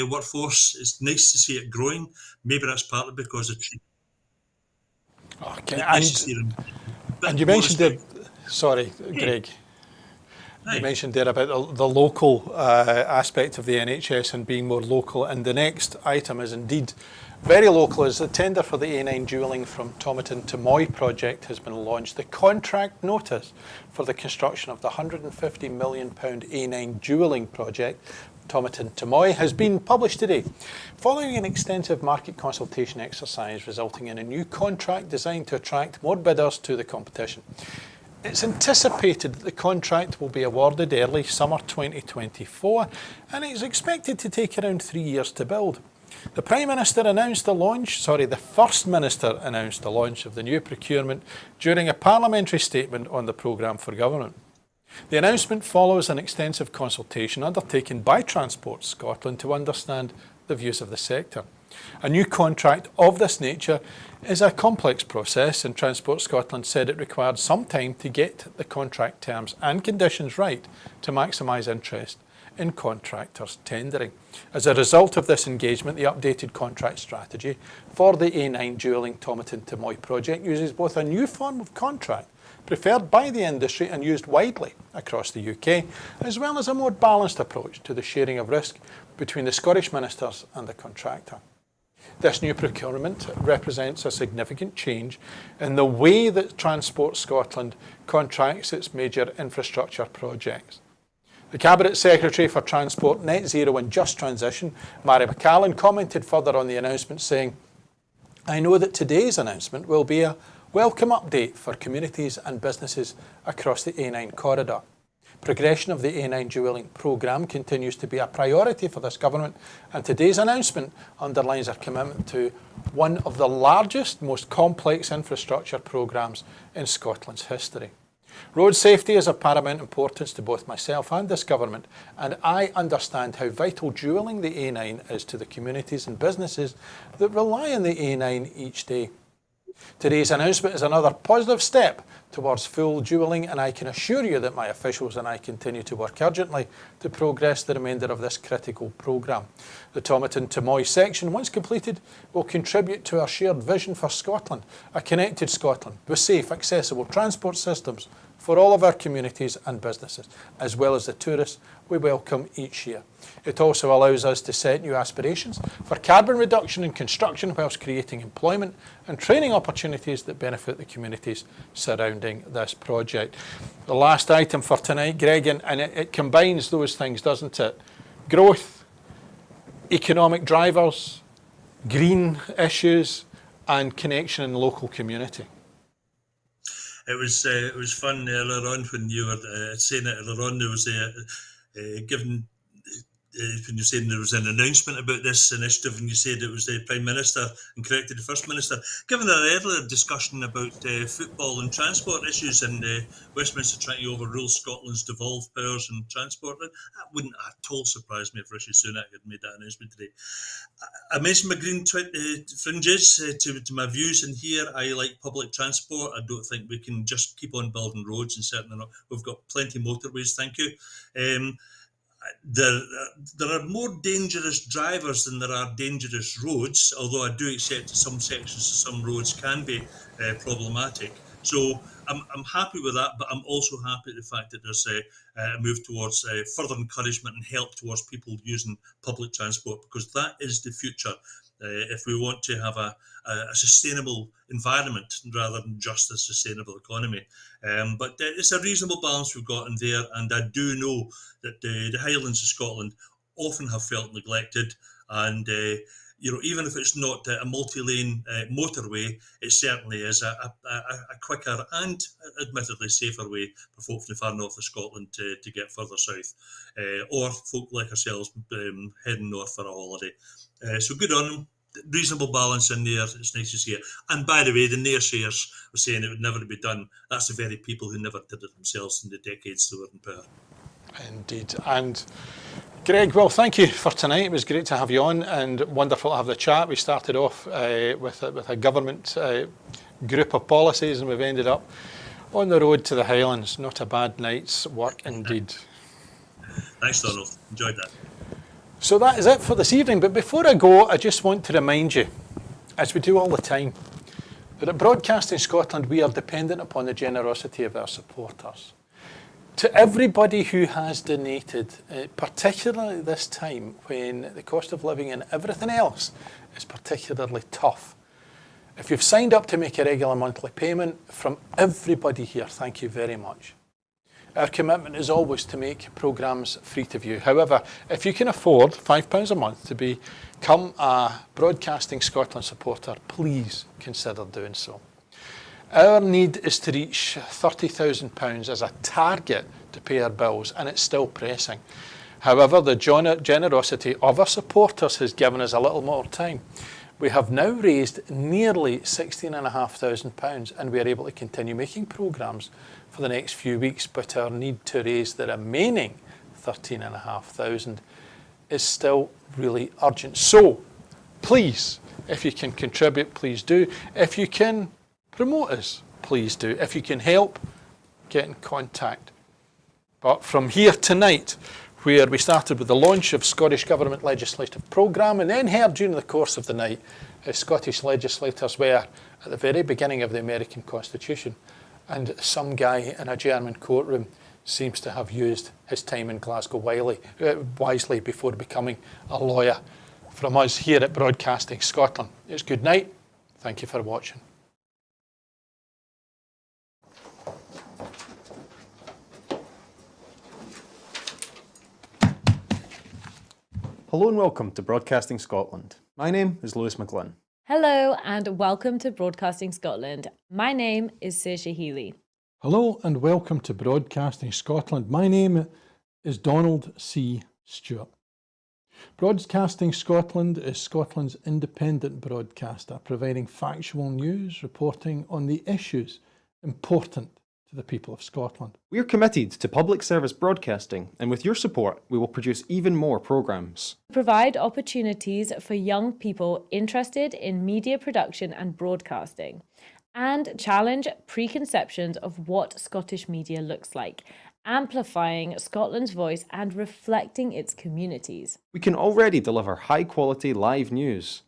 workforce. It's nice to see it growing. Maybe that's partly because of... Okay, and you mentioned there... Sorry, Greg. You mentioned there about the local aspect of the NHS and being more local, and the next item is indeed very local, as the tender for the A9 dualling from Tomatin to Moy project has been launched. The contract notice for the construction of the £150 million A9 dualling project Tomatin to Moy has been published today, following an extensive market consultation exercise resulting in a new contract designed to attract more bidders to the competition. It's anticipated that the contract will be awarded early summer 2024, and it's expected to take around 3 years to build. The First Minister announced the launch of the new procurement during a parliamentary statement on the programme for government. The announcement follows an extensive consultation undertaken by Transport Scotland to understand the views of the sector. A new contract of this nature is a complex process, and Transport Scotland said it required some time to get the contract terms and conditions right to maximise interest in contractors tendering. As a result of this engagement, the updated contract strategy for the A9 dualling Tomatin to Moy project uses both a new form of contract preferred by the industry and used widely across the UK, as well as a more balanced approach to the sharing of risk between the Scottish ministers and the contractor. This new procurement represents a significant change in the way that Transport Scotland contracts its major infrastructure projects. The Cabinet Secretary for Transport, Net Zero and Just Transition, Mary McCallan, commented further on the announcement, saying, "I know that today's announcement will be a welcome update for communities and businesses across the A9 corridor. Progression of the A9 dualling programme continues to be a priority for this government, and today's announcement underlines our commitment to one of the largest, most complex infrastructure programmes in Scotland's history. Road safety is of paramount importance to both myself and this government, and I understand how vital dualling the A9 is to the communities and businesses that rely on the A9 each day. Today's announcement is another positive step towards full dualling, and I can assure you that my officials and I continue to work urgently to progress the remainder of this critical programme. The Tomatin to Moy section, once completed, will contribute to our shared vision for Scotland, a connected Scotland with safe, accessible transport systems for all of our communities and businesses, as well as the tourists we welcome each year. It also allows us to set new aspirations for carbon reduction in construction whilst creating employment and training opportunities that benefit the communities surrounding this project. The last item for tonight, Greg, and it combines those things, doesn't it? Growth, economic drivers, green issues, and connection in the local community. It was fun earlier on when you were saying it earlier on. There was given when you said there was an announcement about this initiative, and you said it was the Prime Minister and corrected the First Minister. Given our earlier discussion about football and transport issues and Westminster trying to overrule Scotland's devolved powers in transport, that wouldn't at all surprise me if Rishi Sunak had made that announcement today. I mentioned my green fringes to my views in here. I like public transport. I don't think we can just keep on building roads, and certainly not. We've got plenty of motorways, thank you. There are more dangerous drivers than there are dangerous roads, although I do accept that some sections of some roads can be problematic. So I'm happy with that, but I'm also happy at the fact that there's a move towards further encouragement and help towards people using public transport, because that is the future if we want to have a sustainable environment rather than just a sustainable economy. But it's a reasonable balance we've got in there, and I do know that the Highlands of Scotland often have felt neglected, and even if it's not a multi-lane motorway, it certainly is a quicker and admittedly safer way for folk from the far north of Scotland to get further south, or folk like ourselves heading north for a holiday. So good on them. Reasonable balance in there. It's nice to see it. And by the way, the naysayers were saying it would never be done. That's the very people who never did it themselves in the decades they were in power. Indeed. And Greg, well, thank you for tonight. It was great to have you on and wonderful to have the chat. We started off with a government group of policies, and we've ended up on the road to the Highlands. Not a bad night's work indeed. Thanks, Donald. Enjoyed that. So that is it for this evening. But before I go, I just want to remind you, as we do all the time, that at Broadcasting Scotland, we are dependent upon the generosity of our supporters. To everybody who has donated, particularly this time when the cost of living and everything else is particularly tough, if you've signed up to make a regular monthly payment, from everybody here, thank you very much. Our commitment is always to make programmes free to view. However, if you can afford £5 a month to become a Broadcasting Scotland supporter, please consider doing so. Our need is to reach £30,000 as a target to pay our bills, and it's still pressing. However, the generosity of our supporters has given us a little more time. We have now raised nearly £16,500, and we are able to continue making programmes for the next few weeks, but our need to raise the remaining £13,500 is still really urgent. So please, if you can contribute, please do. If you can promote us, please do. If you can help, get in contact. But from here tonight, where we started with the launch of Scottish Government legislative programme and then heard during the course of the night as Scottish legislators were at the very beginning of the American Constitution, and some guy in a German courtroom seems to have used his time in Glasgow wisely before becoming a lawyer. From us here at Broadcasting Scotland, it's good night. Thank you for watching. Hello and welcome to Broadcasting Scotland. My name is Lewis McGlynn. Hello and welcome to Broadcasting Scotland. My name is Saoirse Healy. Hello and welcome to Broadcasting Scotland. My name is Donald C. Stewart. Broadcasting Scotland is Scotland's independent broadcaster, providing factual news, reporting on the issues important to the people of Scotland. We're committed to public service broadcasting, and with your support, we will produce even more programmes. Provide opportunities for young people interested in media production and broadcasting, and challenge preconceptions of what Scottish media looks like, amplifying Scotland's voice and reflecting its communities. We can already deliver high-quality live news,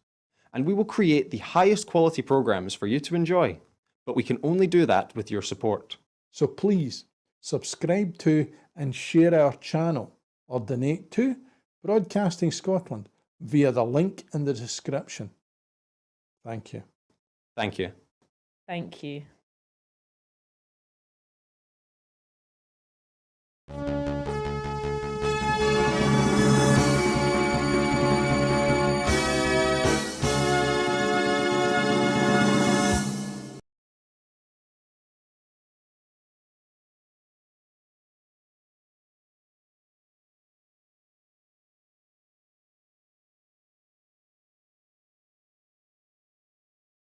and we will create the highest quality programmes for you to enjoy. But we can only do that with your support. So please subscribe to and share our channel or donate to Broadcasting Scotland via the link in the description. Thank you. Thank you. Thank you.